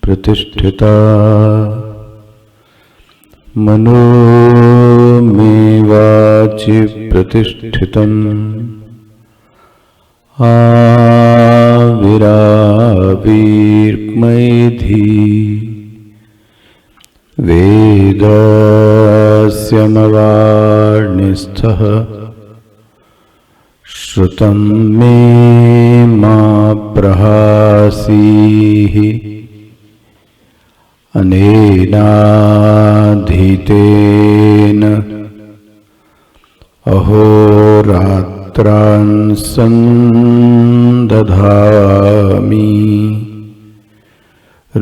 प्रतिष्ठिता मनो मे वाचि प्रतिष्ठितम् आविरावीर्मैधि वेदस्यमवार्णिस्थः श्रुतं मे मा प्रहासीः अनेनाधीतेन अहोरात्रान् सन्दधामि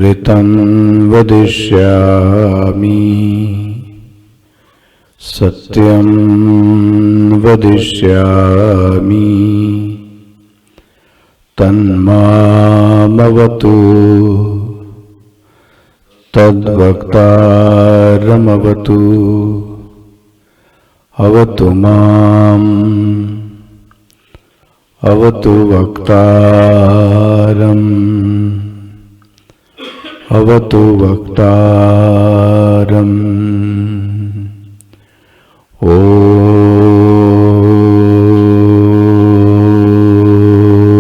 ऋतं वदिष्यामि सत्यं वदिष्यामि तन्मामवतु तद्वक्तारमवतु अवतु माम् अवतु वक्तारम् अवतु वक्तारम्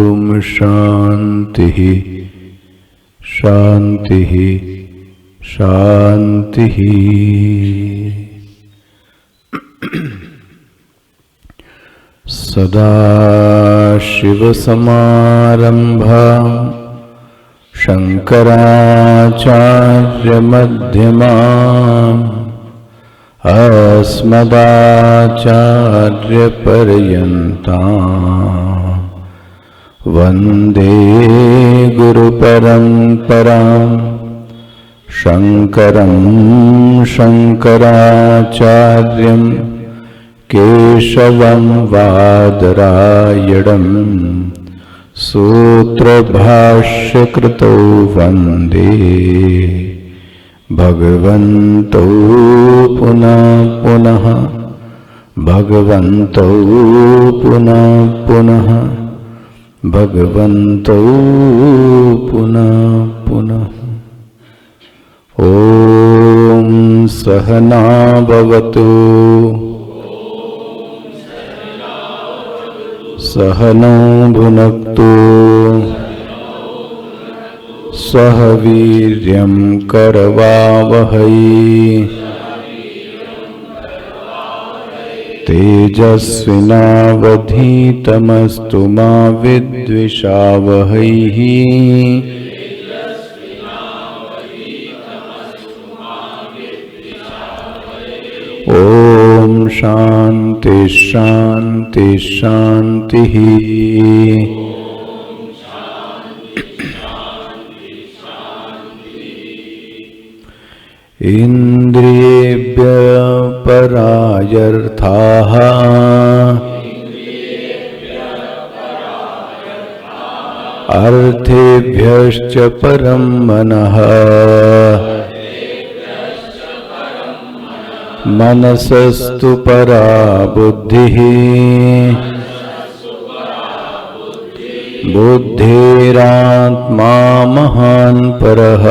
ओम शांतिः शांतिः शांतिः। सदाशिवसमारम्भां शङ्कराचार्यमध्यमाम् अस्मदाचार्यपर्यन्तां वन्दे गुरुपरम्परां शङ्करं शङ्कराचार्यं केशवं वादरायणं सूत्रभाष्यकृतौ वन्दे भगवन्तौ पुनः पुनः भगवन्तौ पुनः पुनः भगवन्तौ पुनः पुनः। ॐ सहना भवतु सहनौ भुनक्तु सह वीर्यं करवावहै तेजस्विनावधीतमस्तु मा विद्विषावहैः ॐ शान्ति शान्ति शान्तिः। इन्द्रियेभ्यः परायर्थाः अर्थेभ्यश्च परं मनः मनसस्तु परा बुद्धिः बुद्धिरात्मा महान् परः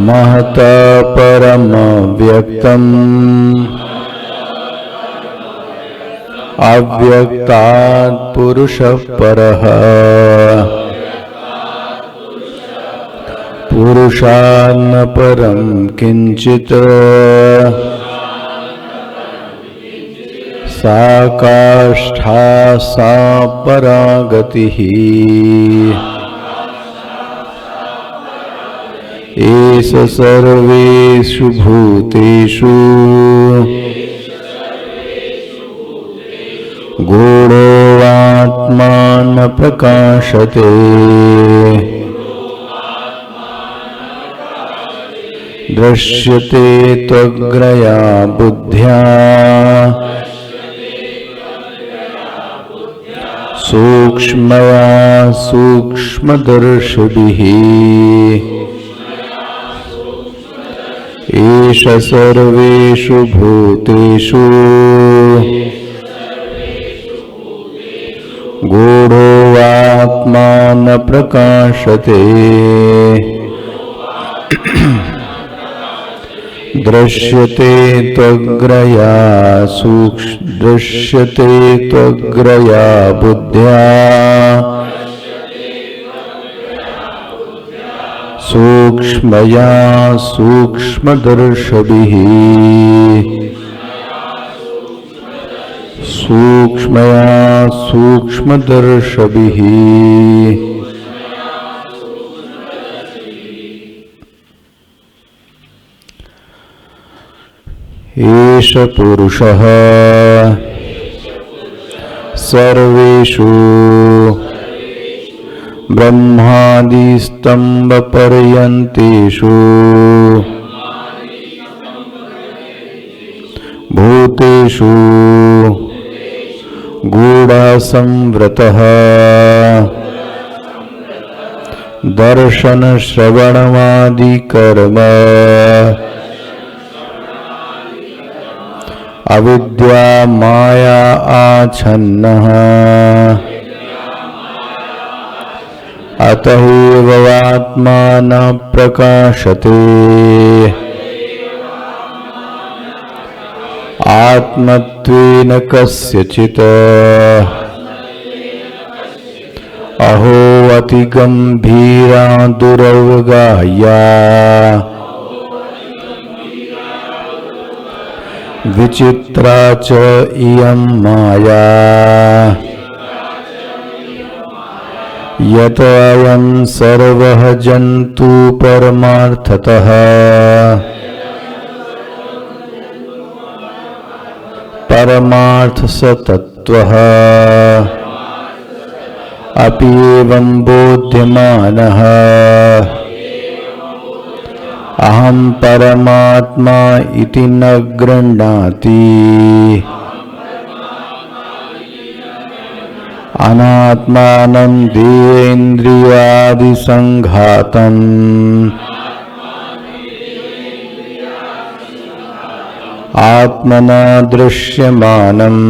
महता परमव्यक्तम् अव्यक्तात् पुरुषः परः पुरुषात् न परं किंचित् सा काष्ठा सा परा गतिः एष सर्वेषु भूतेषु गूढोऽवात्मा न प्रकाशते दृश्यते त्वग्रया बुद्ध्या सूक्ष्मया सूक्ष्मदर्शिभिः एष सर्वेषु भूतेषु गूढोऽवात्मा न प्रकाशते दृश्यते त्वग्रया बुद्ध्या सूक्ष्मया सूक्ष्मदर्शिभिः सूक्ष्मया सूक्ष्मदर्शिभिः एष पुरुषः सर्वेषु ब्रह्मादिस्तम्भपर्यन्तेषु भूतेषु गूढसंवृतः दर्शनश्रवणमादिकर्म अविद्या माया आच्छन्नः अतः एव आत्मा न प्रकाशते आत्मत्वेन कस्यचित् अहो अतिगम्भीरा दुरवगाह्या विचित्रा च इयं माया यत अयं सर्वः जन्तु परमार्थतः परमार्थसतत्त्वः अपि एवं बोध्यमानः अहं परमात्मा इति न गृह्णाति अनात्मानं देहेन्द्रियादिसंघातम् आत्मना दृश्यमानम्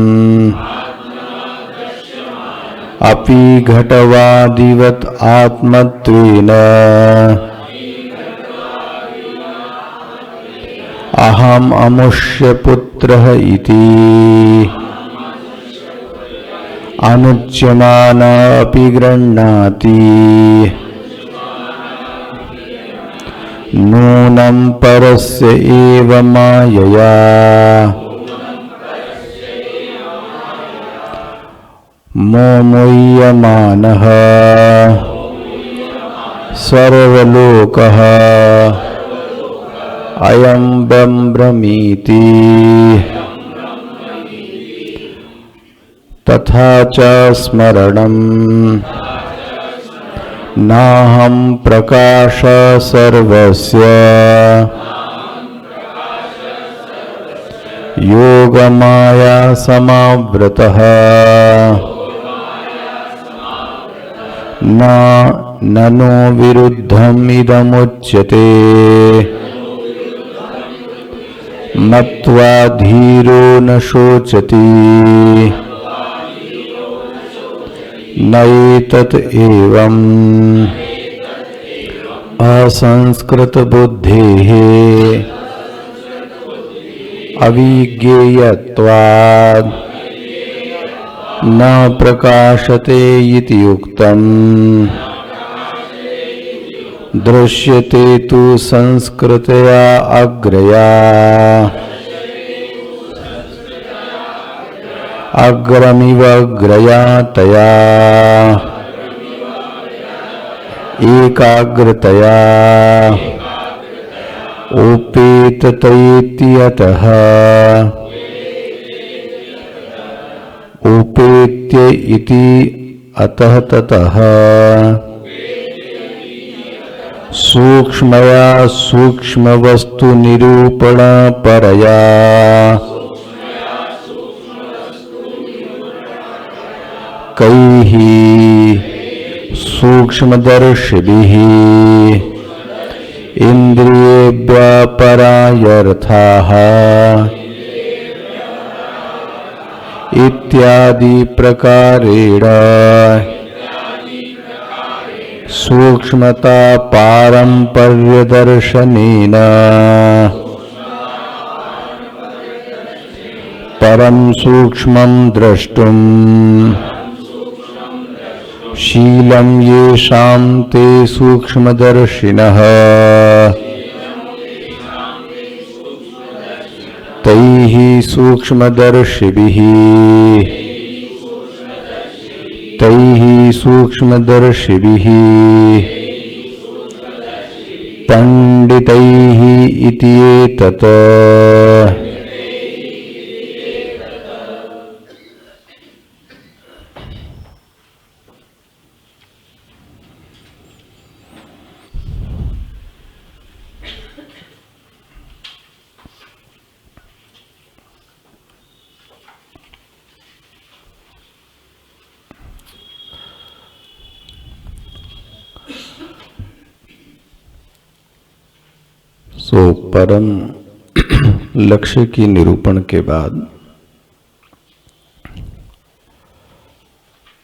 अपि घटवादिवत् आत्मत्वेन अहम् अमुष्य पुत्रः इति अनुच्यमान अपि गृह्णाति नूनं परस्य एव मायया मोमुह्यमानः सर्वलोकः अयं ब्रह्मीति तथा च स्मरणम् नाहं प्रकाश सर्वस्य योगमाया समावृतः ननु विरुद्धम् इदमुच्यते मत्वा धीरो न शोचति नैतत् एवम् असंस्कृत बुद्धेः अविज्ञेयत्वात् न प्रकाशते इति उक्तम् दृश्यते तु संस्कृतया अग्रया अग्रमिव अग्रया तया एकाग्रतया उपेततेति अतः उपेत्य इति अतः ततः सूक्ष्मया सूक्ष्म वस्तु निरूपण परया कैः सूक्ष्मदर्शिभिः इंद्रियेभ्यः परायर्थाः इत्यादि प्रकारेण सूक्ष्मता पारंपर्य दर्शनेन परम सूक्ष्मं द्रष्टुम् शीलं येषां ते सूक्ष्मदर्शिनः तैः सूक्ष्मदर्शिभिः तैः सूक्ष्मदर्शिभिः पंडितैः इति एतत्। सो परम लक्ष्य की निरूपण के बाद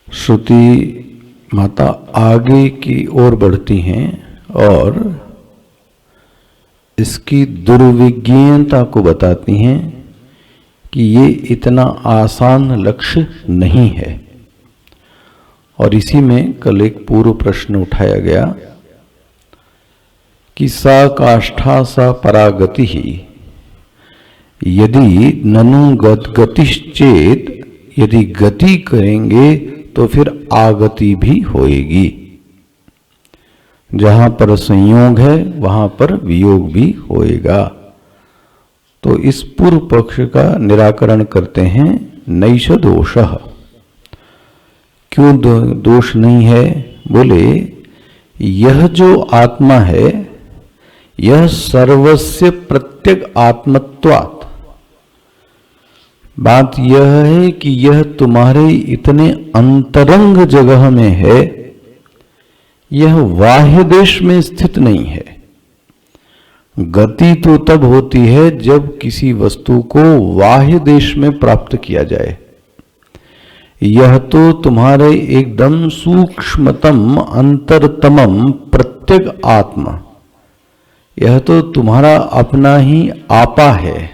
श्रुति माता आगे की ओर बढ़ती हैं और इसकी दुर्विज्ञता को बताती हैं कि ये इतना आसान लक्ष्य नहीं है। और इसी में कल एक पूर्व प्रश्न उठाया गया कि सा काष्ठा सा परागति ही यदि ननु गतिश्चेत, यदि गति करेंगे तो फिर आगति भी होएगी। जहां पर संयोग है वहां पर वियोग भी होएगा। तो इस पूर्व पक्ष का निराकरण करते हैं। नैष दोषः, क्यों दोष नहीं है? बोले यह जो आत्मा है यह सर्वस्य प्रत्यक आत्मत्वात्। बात यह है कि यह तुम्हारे इतने अंतरंग जगह में है, यह बाह्य देश में स्थित नहीं है। गति तो तब होती है जब किसी वस्तु को बाह्य देश में प्राप्त किया जाए। यह तो तुम्हारे एकदम सूक्ष्मतम अंतरतमम प्रत्यक आत्मा, यह तो तुम्हारा अपना ही आपा है,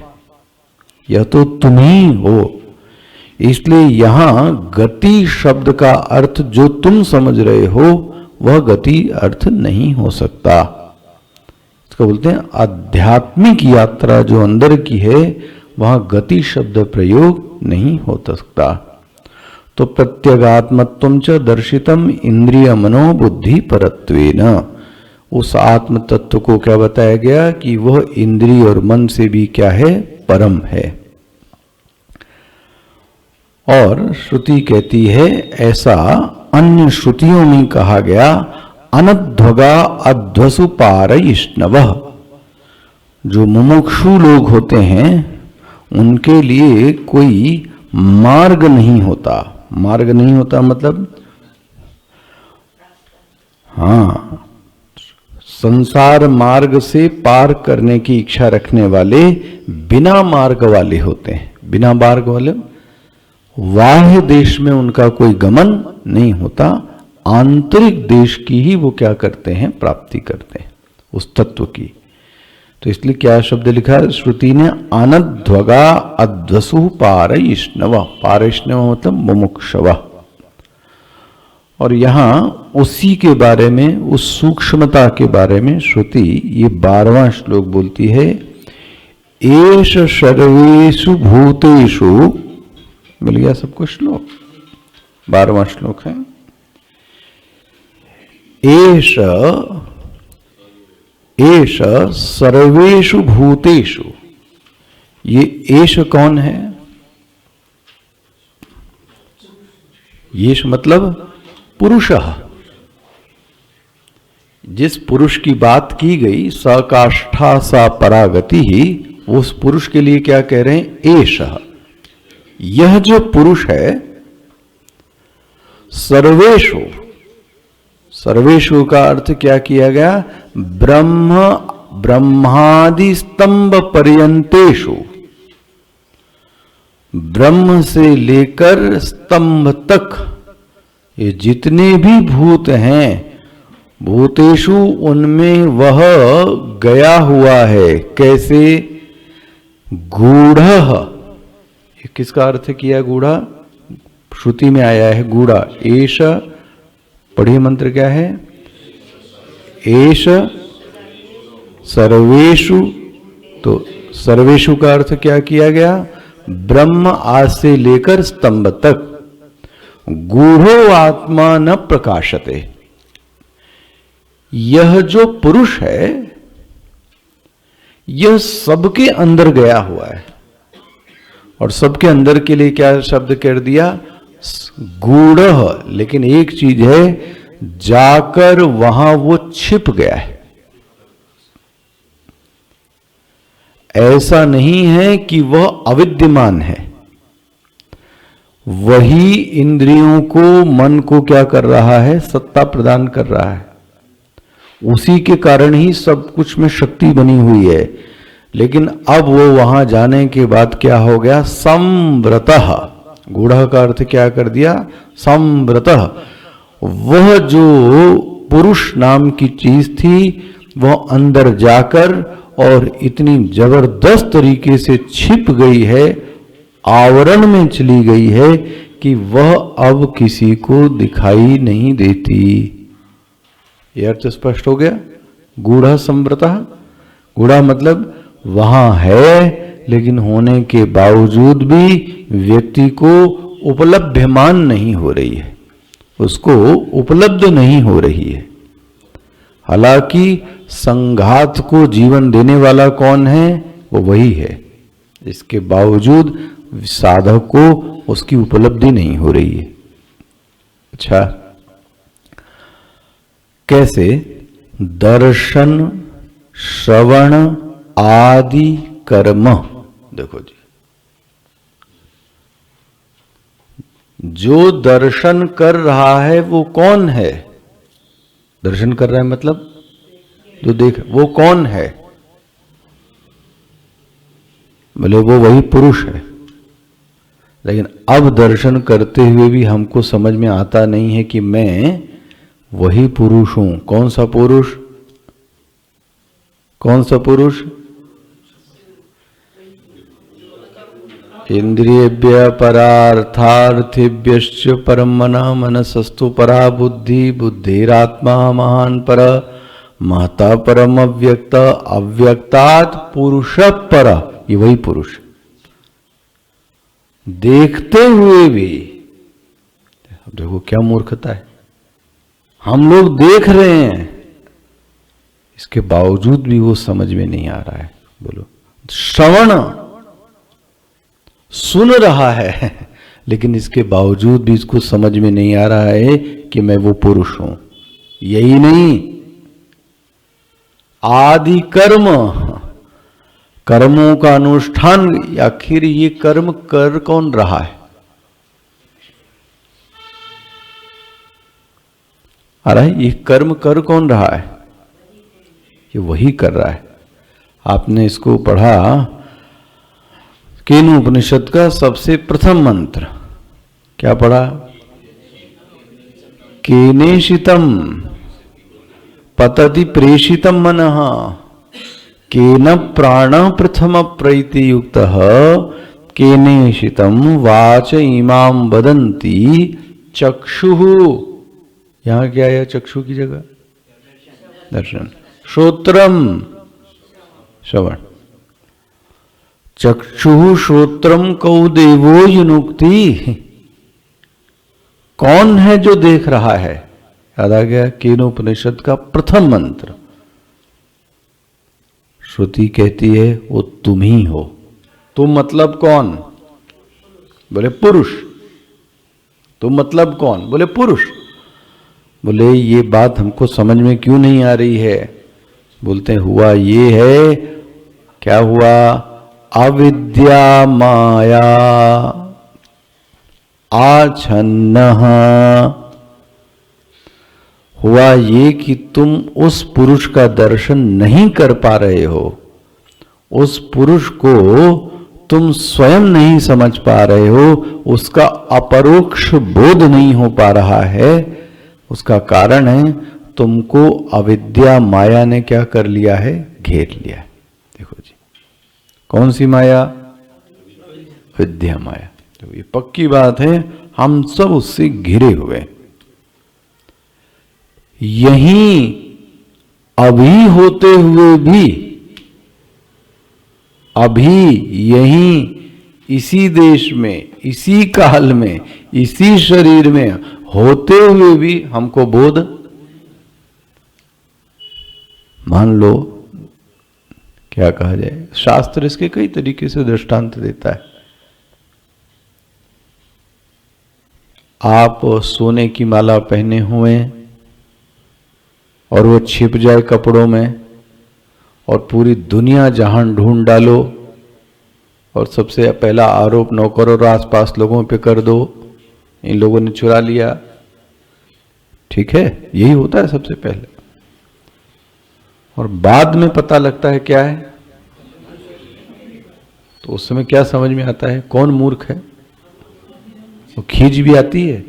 यह तो तुम ही हो। इसलिए यहां गति शब्द का अर्थ जो तुम समझ रहे हो वह गति अर्थ नहीं हो सकता। इसको बोलते हैं आध्यात्मिक यात्रा जो अंदर की है वहां गति शब्द प्रयोग नहीं हो सकता। तो प्रत्यगात्मत्वं च दर्शितम इंद्रिय मनोबुद्धि परत्वेन, उस आत्म तत्व को क्या बताया गया कि वह इंद्रिय और मन से भी क्या है? परम है। और श्रुति कहती है ऐसा अन्य श्रुतियों में कहा गया, अनध्वगा अध्वसु पारयिष्णवः। जो मुमुक्षु लोग होते हैं उनके लिए कोई मार्ग नहीं होता। मार्ग नहीं होता मतलब हाँ, संसार मार्ग से पार करने की इच्छा रखने वाले बिना मार्ग वाले होते हैं। बिना मार्ग वाले बाह्य देश में उनका कोई गमन नहीं होता, आंतरिक देश की ही वो क्या करते हैं? प्राप्ति करते हैं उस तत्व की। तो इसलिए क्या शब्द लिखा है श्रुति ने? अनध्वगा अध्वसु पारैष्णव। पारैष्णव मतलब मुमुक्षव। और यहां उसी के बारे में, उस सूक्ष्मता के बारे में श्रुति ये 12वां श्लोक बोलती है। एष सर्वेषु भूतेषु, मिल गया सबको श्लोक? 12वां श्लोक है। एष सर्वेषु भूतेषु। ये एष कौन है? येष मतलब पुरुषः। जिस पुरुष की बात की गई, स काष्ठा सा परागति ही, उस पुरुष के लिए क्या कह रहे हैं? एषः। यह जो पुरुष है, सर्वेषु, सर्वेषु का अर्थ क्या किया गया? ब्रह्मादि स्तंभ पर्यंतेषु। ब्रह्म से लेकर स्तंभ तक ये जितने भी भूत हैं, भूतेषु, उनमें वह गया हुआ है। कैसे? गूढ़ः। ये किसका अर्थ किया? गूढ़ा श्रुति में आया है गूढ़ा। एष, पढ़िए मंत्र क्या है? एष सर्वेषु। तो सर्वेषु का अर्थ क्या किया गया? ब्रह्म आज से लेकर स्तंभ तक। गूढ़ो आत्मा न प्रकाशते। यह जो पुरुष है, यह सबके अंदर गया हुआ है। और सबके अंदर के लिए क्या शब्द कर दिया? गूढ़। लेकिन एक चीज है, जाकर वहां वो छिप गया है। ऐसा नहीं है कि वह अविद्यमान है। वही इंद्रियों को, मन को क्या कर रहा है? सत्ता प्रदान कर रहा है। उसी के कारण ही सब कुछ में शक्ति बनी हुई है। लेकिन अब वो वहां जाने के बाद क्या हो गया? संव्रतः। गूढ़ का अर्थ क्या कर दिया? संव्रतः। वह जो पुरुष नाम की चीज थी, वह अंदर जाकर और इतनी जबरदस्त तरीके से छिप गई है, आवरण में चली गई है कि वह अब किसी को दिखाई नहीं देती। यह अर्थ स्पष्ट हो गया? गूढ़ संव्रतः। गूढ़ा मतलब वहां है, लेकिन होने के बावजूद भी व्यक्ति को उपलब्धमान नहीं हो रही है, उसको उपलब्ध नहीं हो रही है। हालांकि संघात को जीवन देने वाला कौन है? वो वही है। इसके बावजूद साधक को उसकी उपलब्धि नहीं हो रही है। अच्छा, कैसे? दर्शन, श्रवण आदि कर्म। देखो जी, जो दर्शन कर रहा है वो कौन है? दर्शन कर रहा है मतलब जो देख, वो कौन है? बोले वो वही पुरुष है। लेकिन अब दर्शन करते हुए भी हमको समझ में आता नहीं है कि मैं वही पुरुष हूं। कौन सा पुरुष? कौन सा पुरुष? इंद्रियेभ्य परार्थार्थिभ्यश्च परम मना मनसस्तु परा बुद्धि बुद्धिरात्मा महान पर महता परम अव्यक्त अव्यक्तात् पुरुष पर। ये वही पुरुष। देखते हुए भी, अब देखो क्या मूर्खता है। हम लोग देख रहे हैं, इसके बावजूद भी वो समझ में नहीं आ रहा है। बोलो, श्रवण सुन रहा है, लेकिन इसके बावजूद भी इसको समझ में नहीं आ रहा है कि मैं वो पुरुष हूं। यही नहीं, आदि कर्म, कर्मों का अनुष्ठान, आखिर ये कर्म कर कौन रहा है? आ रहा है? ये कर्म कर कौन रहा है? ये वही कर रहा है। आपने इसको पढ़ा केन उपनिषद का सबसे प्रथम मंत्र क्या पढ़ा? केनेशितम पतति प्रेषितम मनः केन प्राण प्रथम प्रैति युक्तः केनेशितम वाच इमाम वदन्ति चक्षुः। यहां क्या है चक्षु की जगह? दर्शन। श्रोत्रम श्रवण। चक्षु श्रोत्रम कौ देवो युनुक्ति। कौन है जो देख रहा है? याद आ गया केनोपनिषद का प्रथम मंत्र। श्रुति कहती है वो तुम ही हो। तुम मतलब कौन? बोले पुरुष। तुम मतलब कौन? बोले पुरुष। बोले ये बात हमको समझ में क्यों नहीं आ रही है? बोलते हैं हुआ ये है। क्या हुआ? अविद्या माया आच्छन्नः। हुआ ये कि तुम उस पुरुष का दर्शन नहीं कर पा रहे हो, उस पुरुष को तुम स्वयं नहीं समझ पा रहे हो, उसका अपरोक्ष बोध नहीं हो पा रहा है। उसका कारण है तुमको अविद्या माया ने क्या कर लिया है? घेर लिया है। देखो जी, कौन सी माया? विद्या माया। तो ये पक्की बात है, हम सब उससे घिरे हुए। यहीं अभी होते हुए भी, अभी यहीं इसी देश में, इसी काल में, इसी शरीर में होते हुए भी हमको बोध। मान लो क्या कहा जाए, शास्त्र इसके कई तरीके से दृष्टांत देता है। आप सोने की माला पहने हुए और वो छिप जाए कपड़ों में, और पूरी दुनिया जहां ढूंढ डालो, और सबसे पहला आरोप नौकर और आसपास लोगों पे कर दो, इन लोगों ने चुरा लिया। ठीक है, यही होता है सबसे पहले। और बाद में पता लगता है क्या है, तो उस समय क्या समझ में आता है? कौन मूर्ख है? वो खींच भी आती है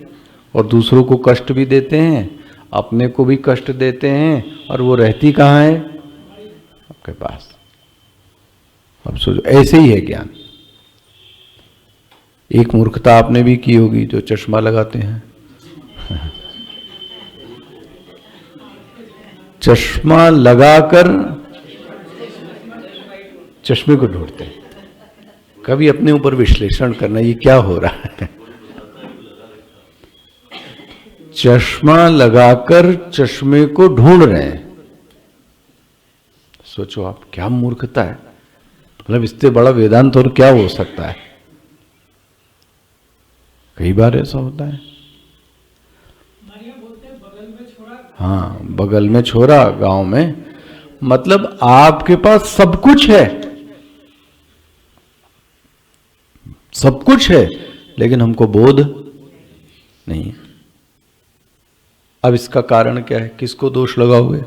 और दूसरों को कष्ट भी देते हैं, अपने को भी कष्ट देते हैं, और वो रहती कहाँ है? आपके पास। अब सोचो, ऐसे ही है ज्ञान। एक मूर्खता आपने भी की होगी, जो चश्मा लगाते हैं। चश्मा लगाकर चश्मे को ढूंढते हैं। कभी अपने ऊपर विश्लेषण करना, ये क्या हो रहा है? चश्मा लगाकर चश्मे को ढूंढ रहे हैं। सोचो आप, क्या मूर्खता है। मतलब इससे बड़ा वेदांत और क्या हो सकता है? कई बार ऐसा होता है। हाँ, बगल में छोरा, गांव में। मतलब आपके पास सब कुछ है, सब कुछ है, लेकिन हमको बोध नहीं है। अब इसका कारण क्या है? किसको दोष लगाओगे?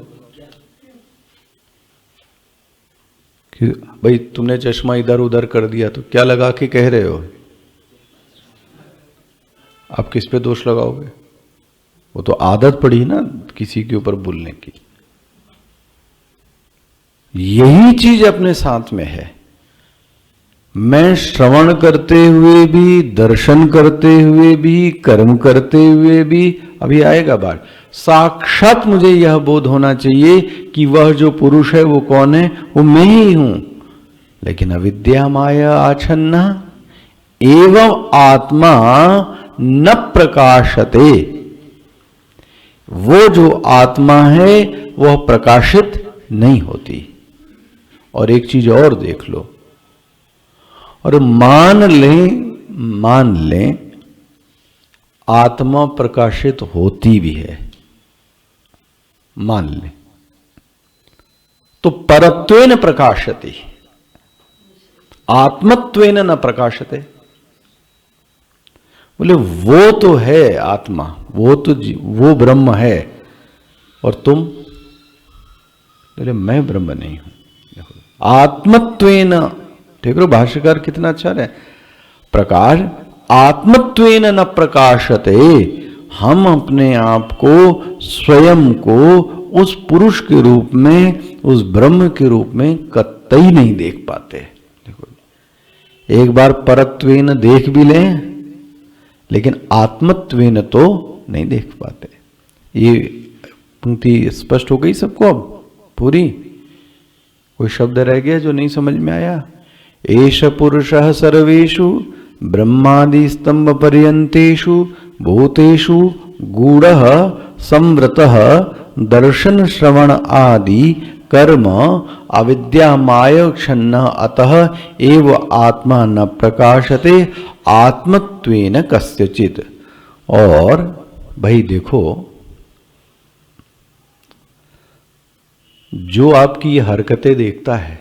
कि भाई तुमने चश्मा इधर उधर कर दिया, तो क्या लगा के कह रहे हो? आप किस पे दोष लगाओगे? वो तो आदत पड़ी ना किसी के ऊपर बोलने की। यही चीज अपने साथ में है। मैं श्रवण करते हुए भी, दर्शन करते हुए भी, कर्म करते हुए भी, अभी आएगा बात, साक्षात मुझे यह बोध होना चाहिए कि वह जो पुरुष है वो कौन है? वो मैं ही हूं। लेकिन अविद्या माया आच्छन्ना एवं आत्मा न प्रकाशते। वो जो आत्मा है वह प्रकाशित नहीं होती। और एक चीज और देख लो, और मान लें आत्मा प्रकाशित होती भी है, मान लें, तो परत्वेन प्रकाशते, आत्मत्वेन न प्रकाशते। बोले वो तो है आत्मा, वो तो वो ब्रह्म है, और तुम? बोले मैं ब्रह्म नहीं हूं। आत्मत्वेन, ठीक है, भाष्यकार कितना अच्छा है। प्रकाश आत्मत्वेन न प्रकाशते। हम अपने आप को, स्वयं को उस पुरुष के रूप में, उस ब्रह्म के रूप में कतई नहीं देख पाते। देखो, एक बार परत्वेन देख भी लें, लेकिन आत्मत्वेन तो नहीं देख पाते। ये पंक्ति स्पष्ट हो गई सबको अब पूरी? कोई शब्द रह गया जो नहीं समझ में आया? एष पुरुषः सर्वेषु ब्रह्मादि स्तंभ पर्यंतेषु भूतेषु गूढ़ः संवृतः दर्शन श्रवण आदि कर्म अविद्यामाय क्षन्न अतः एव आत्मा न प्रकाशते आत्मत्वेन कस्यचित्। और भाई देखो, जो आपकी ये हरकतें देखता है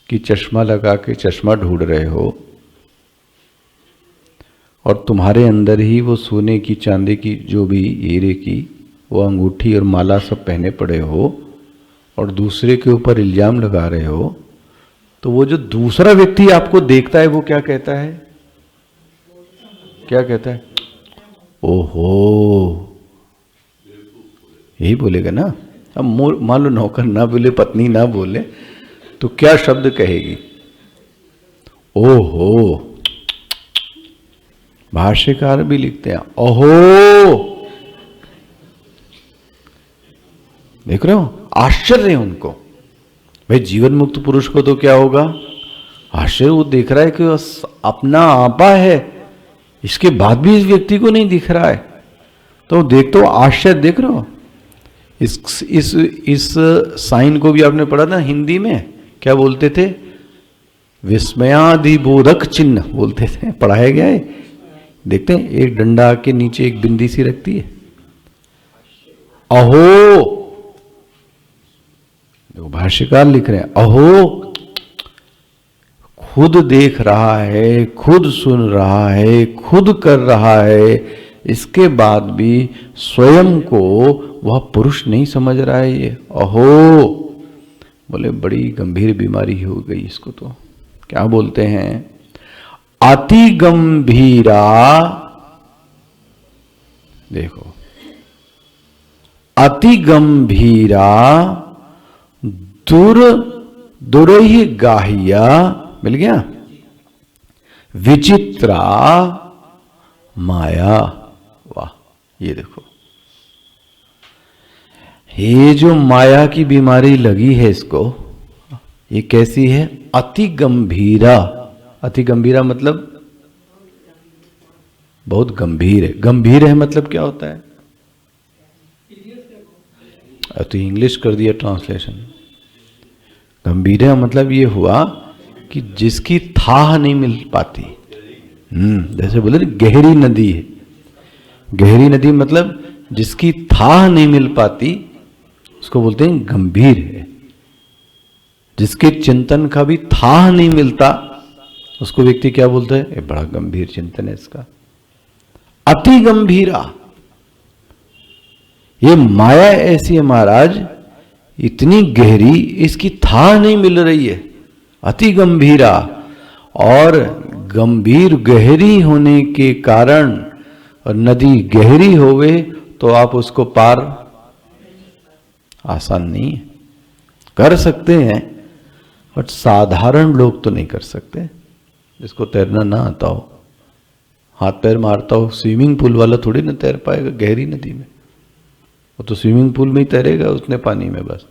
कि चश्मा लगा के चश्मा ढूंढ रहे हो और तुम्हारे अंदर ही वो सोने की, चांदी की, जो भी हीरे की वो अंगूठी और माला सब पहने पड़े हो और दूसरे के ऊपर इल्जाम लगा रहे हो, तो वो जो दूसरा व्यक्ति आपको देखता है वो क्या कहता है? क्या कहता है? ओहो, यही बोलेगा ना। अब मान लो नौकर ना बोले, पत्नी ना बोले, तो क्या शब्द कहेगी? ओहो। भाष्यकार भी लिखते हैं ओहो। देख रहे हो, आश्चर्य है उनको। भाई जीवन मुक्त पुरुष को तो क्या होगा? आश्चर्य। वो देख रहा है कि अपना आपा है, इसके बाद भी इस व्यक्ति को नहीं दिख रहा है, तो देख तो आश्चर्य। देख रहे हो, इस साइन को भी आपने पढ़ा था हिंदी में, क्या बोलते थे? विस्मयादिबोधक चिन्ह बोलते थे, पढ़ाया गया है। देखते हैं, एक डंडा के नीचे एक बिंदी सी रखती है। अहो, देखो भाष्यकार लिख रहे हैं अहो, खुद देख रहा है, खुद सुन रहा है, खुद कर रहा है, इसके बाद भी स्वयं को वह पुरुष नहीं समझ रहा है। ये अहो, बोले बड़ी गंभीर बीमारी हो गई इसको। तो क्या बोलते हैं? अति गंभीरा, देखो, अति गंभीरा दुरहि गाह्या, मिल गया, विचित्रा माया। वाह, ये देखो, ये जो माया की बीमारी लगी है इसको, ये कैसी है? अति गंभीरा। अति गंभीरा मतलब बहुत गंभीर है। गंभीर है मतलब क्या होता है? तो इंग्लिश कर दिया ट्रांसलेशन। गंभीर है मतलब ये हुआ कि जिसकी थाह नहीं मिल पाती। जैसे बोले गहरी नदी है, गहरी नदी मतलब जिसकी थाह नहीं मिल पाती उसको बोलते हैं गंभीर है। जिसके चिंतन का भी थाह नहीं मिलता उसको व्यक्ति क्या बोलता है? ये बड़ा गंभीर चिंतन है इसका। अति गंभीरा, ये माया ऐसी है महाराज, इतनी गहरी, इसकी थाह नहीं मिल रही है। अति गंभीरा, और गंभीर गहरी होने के कारण, और नदी गहरी होवे तो आप उसको पार आसान नहीं है। कर सकते हैं बट साधारण लोग तो नहीं कर सकते। जिसको तैरना ना आता हो, हाथ पैर मारता हो, स्विमिंग पूल वाला थोड़ी ना तैर पाएगा गहरी नदी में। वो तो स्विमिंग पूल में ही तैरेगा, उतने पानी में बस।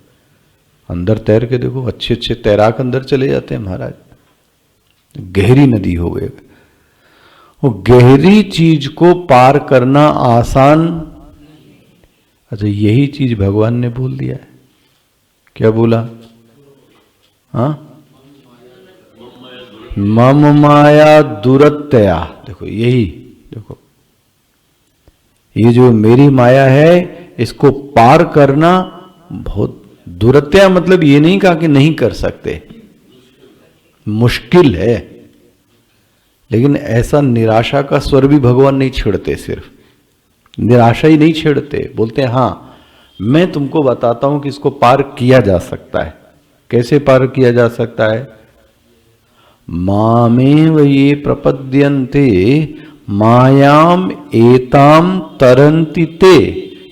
अंदर तैर के देखो, अच्छे अच्छे तैराक अंदर चले जाते हैं महाराज। गहरी नदी हो गई, वो गहरी चीज को पार करना आसान। अच्छा, यही चीज भगवान ने बोल दिया है। क्या बोला? हाँ, मम माया दुरत्या। देखो यही, देखो ये जो मेरी माया है इसको पार करना बहुत दुरत्या, मतलब ये नहीं कहा कि नहीं कर सकते, मुश्किल है। लेकिन ऐसा निराशा का स्वर भी भगवान नहीं छेड़ते। सिर्फ निराशा ही नहीं छेड़ते, बोलते हैं हाँ मैं तुमको बताता हूं कि इसको पार किया जा सकता है। कैसे पार किया जा सकता है? मामेव ये प्रपद्यन्ते मायाम एताम तरन्ति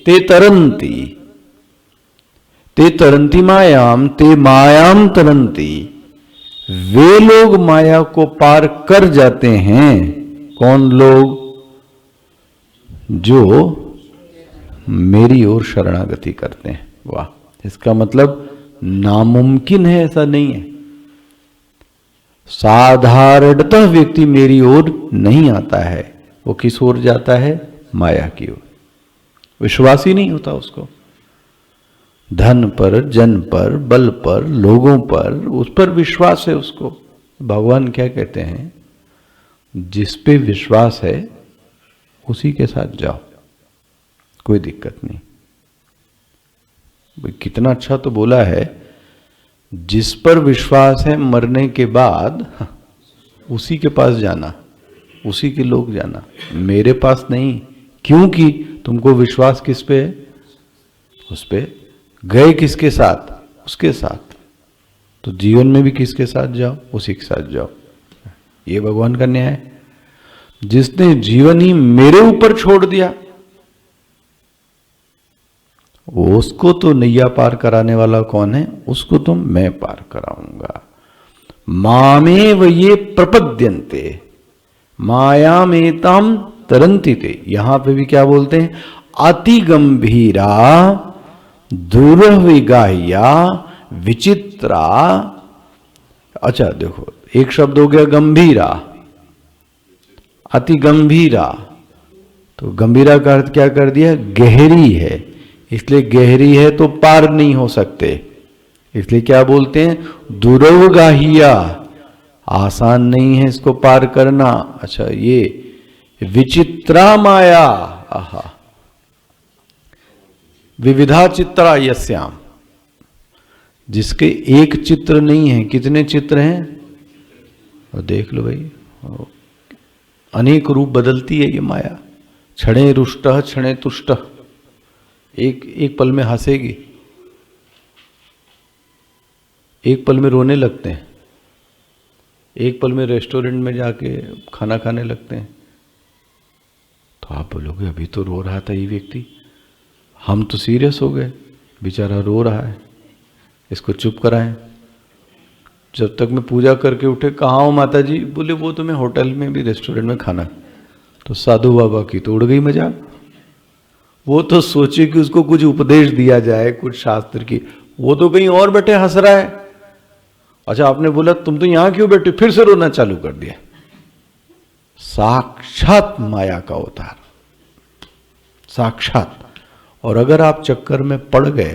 ते तरन्ति। ते तरंती मायाम ते मायाम तरंती, वे लोग माया को पार कर जाते हैं। कौन लोग? जो मेरी ओर शरणागति करते हैं। वाह, इसका मतलब नामुमकिन है ऐसा नहीं है। साधारणतः व्यक्ति मेरी ओर नहीं आता है, वो किस ओर जाता है? माया की ओर। विश्वास ही नहीं होता उसको, धन पर, जन पर, बल पर, लोगों पर, उस पर विश्वास है उसको। भगवान क्या कहते हैं? जिस पे विश्वास है उसी के साथ जाओ, कोई दिक्कत नहीं। भाई कितना अच्छा तो बोला है, जिस पर विश्वास है मरने के बाद उसी के पास जाना, उसी के लोग जाना, मेरे पास नहीं। क्योंकि तुमको विश्वास किस पे है? उस पे। गए किसके साथ? उसके साथ। तो जीवन में भी किसके साथ जाओ? उसी के साथ जाओ। ये भगवान का न्याय है। जिसने जीवन ही मेरे ऊपर छोड़ दिया, उसको तो नैया पार कराने वाला कौन है? उसको तो मैं पार कराऊंगा। मामेव ये प्रपद्यन्ते मायामेताम तरंती ते। यहां पे भी क्या बोलते हैं? अति गंभीरा दुर्विगाह्या विचित्रा। अच्छा देखो, एक शब्द हो गया गंभीरा, अति गंभीरा। तो गंभीरा का अर्थ क्या कर दिया? गहरी है। इसलिए गहरी है तो पार नहीं हो सकते, इसलिए क्या बोलते हैं? दुर्वगाहिया, आसान नहीं है इसको पार करना। अच्छा, ये विचित्रा माया, आहा, विविधा चित्रा यस्याम, जिसके एक चित्र नहीं है, कितने चित्र हैं? और देख लो भाई, अनेक रूप बदलती है ये माया। क्षणे रुष्टः क्षणे तुष्टः, एक पल में हंसेगी, एक पल में रोने लगते हैं, एक पल में रेस्टोरेंट में जाके खाना खाने लगते हैं। तो आप बोलोगे अभी तो रो रहा था ये व्यक्ति, हम तो सीरियस हो गए, बेचारा रो रहा है, इसको चुप कराएं। जब तक मैं पूजा करके उठे, कहाँ हो माता जी? बोले वो तो मैं होटल में भी रेस्टोरेंट में खाना। तो साधु बाबा की तो उड़ गई मजाक। वो तो सोचे कि उसको कुछ उपदेश दिया जाए, कुछ शास्त्र की, वो तो कहीं और बैठे हंस रहा है। अच्छा, आपने बोला तुम तो यहां क्यों बैठे? फिर से रोना चालू कर दिया। साक्षात माया का अवतार, साक्षात। और अगर आप चक्कर में पड़ गए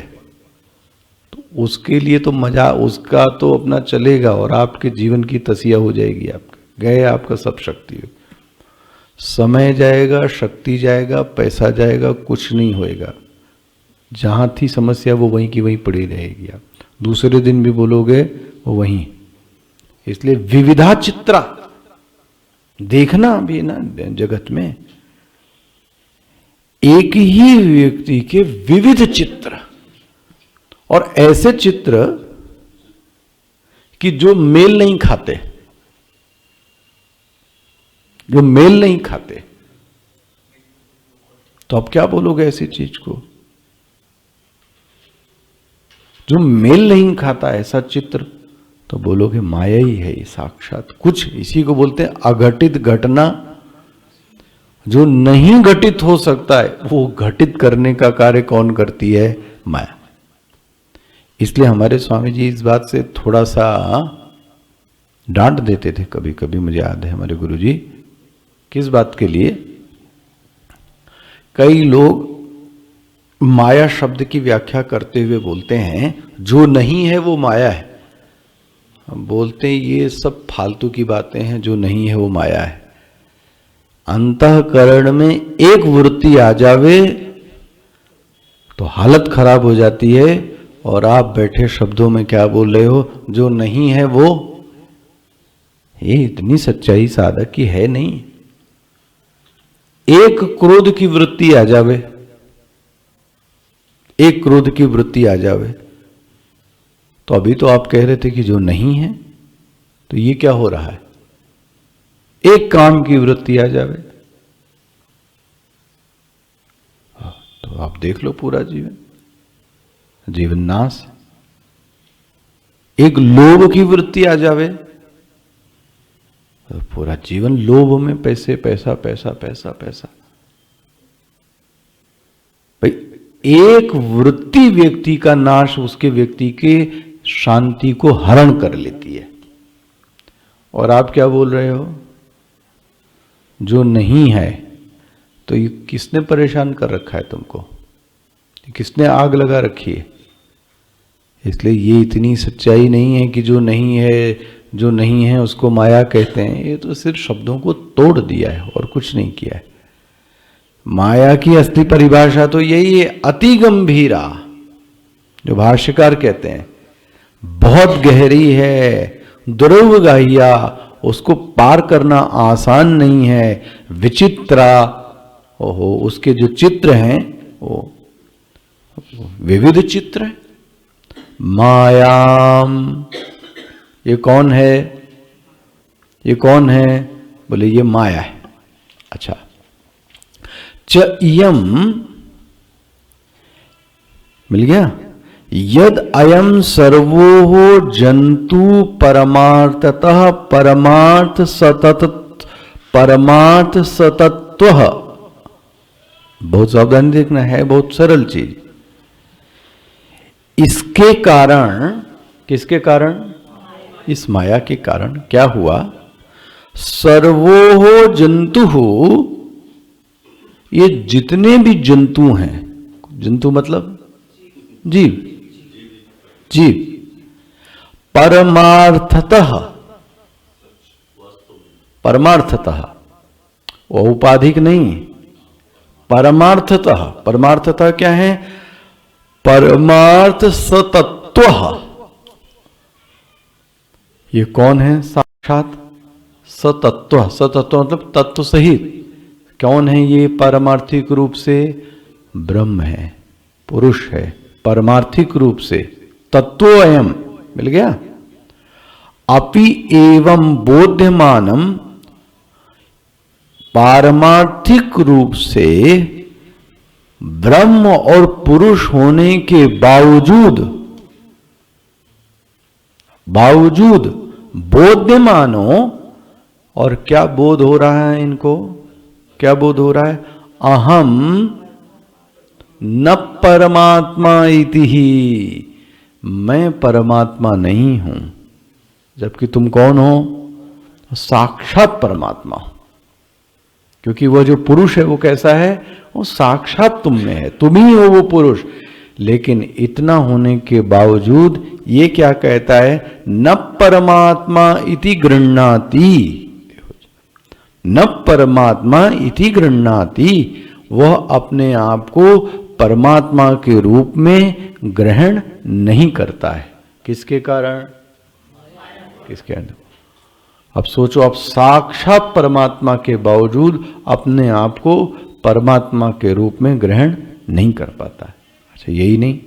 तो उसके लिए तो मजा, उसका तो अपना चलेगा और आपके जीवन की तसिया हो जाएगी। आपके गए, आपका सब शक्ति, समय जाएगा, शक्ति जाएगा, पैसा जाएगा, कुछ नहीं होएगा। जहां थी समस्या वो वहीं की वहीं पड़ी रहेगी। आप दूसरे दिन भी बोलोगे वो वहीं। इसलिए विविधा चित्रा देखना भी ना, जगत में एक ही व्यक्ति के विविध चित्र, और ऐसे चित्र कि जो मेल नहीं खाते, जो मेल नहीं खाते। तो आप क्या बोलोगे ऐसी चीज को? जो मेल नहीं खाता ऐसा चित्र, तो बोलोगे माया ही है ये साक्षात। कुछ इसी को बोलते हैं अघटित घटना। जो नहीं घटित हो सकता है वो घटित करने का कार्य कौन करती है? माया। इसलिए हमारे स्वामी जी इस बात से थोड़ा सा डांट देते थे कभी कभी, मुझे याद है हमारे गुरु जी। किस बात के लिए? कई लोग माया शब्द की व्याख्या करते हुए बोलते हैं जो नहीं है वो माया है। हम बोलते हैं ये सब फालतू की बातें हैं, जो नहीं है वो माया है। अंतःकरण में एक वृत्ति आ जावे तो हालत खराब हो जाती है, और आप बैठे शब्दों में क्या बोल रहे हो? जो नहीं है वो। ये इतनी सच्चाई साधक की है नहीं। एक क्रोध की वृत्ति आ जावे, एक क्रोध की वृत्ति आ जावे, तो अभी तो आप कह रहे थे कि जो नहीं है, तो ये क्या हो रहा है? एक काम की वृत्ति आ जावे, तो आप देख लो पूरा जीवन। जीवन नाश। एक लोभ की वृत्ति आ जावे तो पूरा जीवन लोभ में, पैसे, पैसा पैसा पैसा पैसा। भाई एक वृत्ति व्यक्ति का नाश उसके व्यक्ति के शांति को हरण कर लेती है। और आप क्या बोल रहे हो, जो नहीं है तो ये किसने परेशान कर रखा है तुमको, किसने आग लगा रखी है। इसलिए ये इतनी सच्चाई नहीं है कि जो नहीं है उसको माया कहते हैं। ये तो सिर्फ शब्दों को तोड़ दिया है और कुछ नहीं किया है। माया की असली परिभाषा तो यही है, अति गंभीरा, जो भाष्यकार कहते हैं बहुत गहरी है, दुर्वगाह्या, उसको पार करना आसान नहीं है, विचित्रा, ओहो उसके जो चित्र हैं वो विविध चित्र है। मायाम, ये कौन है, ये कौन है, बोले ये माया है। अच्छा, च इयम, मिल गया, यद अयम सर्वो जंतु परमार्थतः परमार्थ सतत्व, बहुत सावधानी देखना है, बहुत सरल चीज। इसके कारण, किसके कारण, इस माया के कारण क्या हुआ, सर्वो जंतु, ये जितने भी जंतु हैं, जंतु मतलब जीव, जीव, परमार्थतः, परमार्थतः, वो उपाधिक नहीं, परमार्थतः, परमार्थतः क्या है, परमार्थ सतत्व। ये कौन है, साक्षात सतत्व, सतत्व मतलब तत्व सहित। कौन है ये, पारमार्थिक रूप से ब्रह्म है, पुरुष है, पारमार्थिक रूप से तत्व अयम, मिल गया। अपि एवं बोध्यमानम, पारमार्थिक रूप से ब्रह्म और पुरुष होने के बावजूद बोध्यमानो, और क्या बोध हो रहा है इनको, क्या बोध हो रहा है, अहम न परमात्मा इति ही, मैं परमात्मा नहीं हूं। जबकि तुम कौन हो, साक्षात परमात्मा हो। क्योंकि वह जो पुरुष है वो कैसा है, वो साक्षात तुम में है, तुम ही हो वो पुरुष। लेकिन इतना होने के बावजूद ये क्या कहता है, न परमात्मा इति गृह्णाति, न परमात्मा इति गृह्णाति, वह अपने आप को परमात्मा के रूप में ग्रहण नहीं करता है। किसके कारण, किसके कारण, अब सोचो, आप साक्षात परमात्मा के बावजूद अपने आप को परमात्मा के रूप में ग्रहण नहीं कर पाता है। अच्छा, यही नहीं,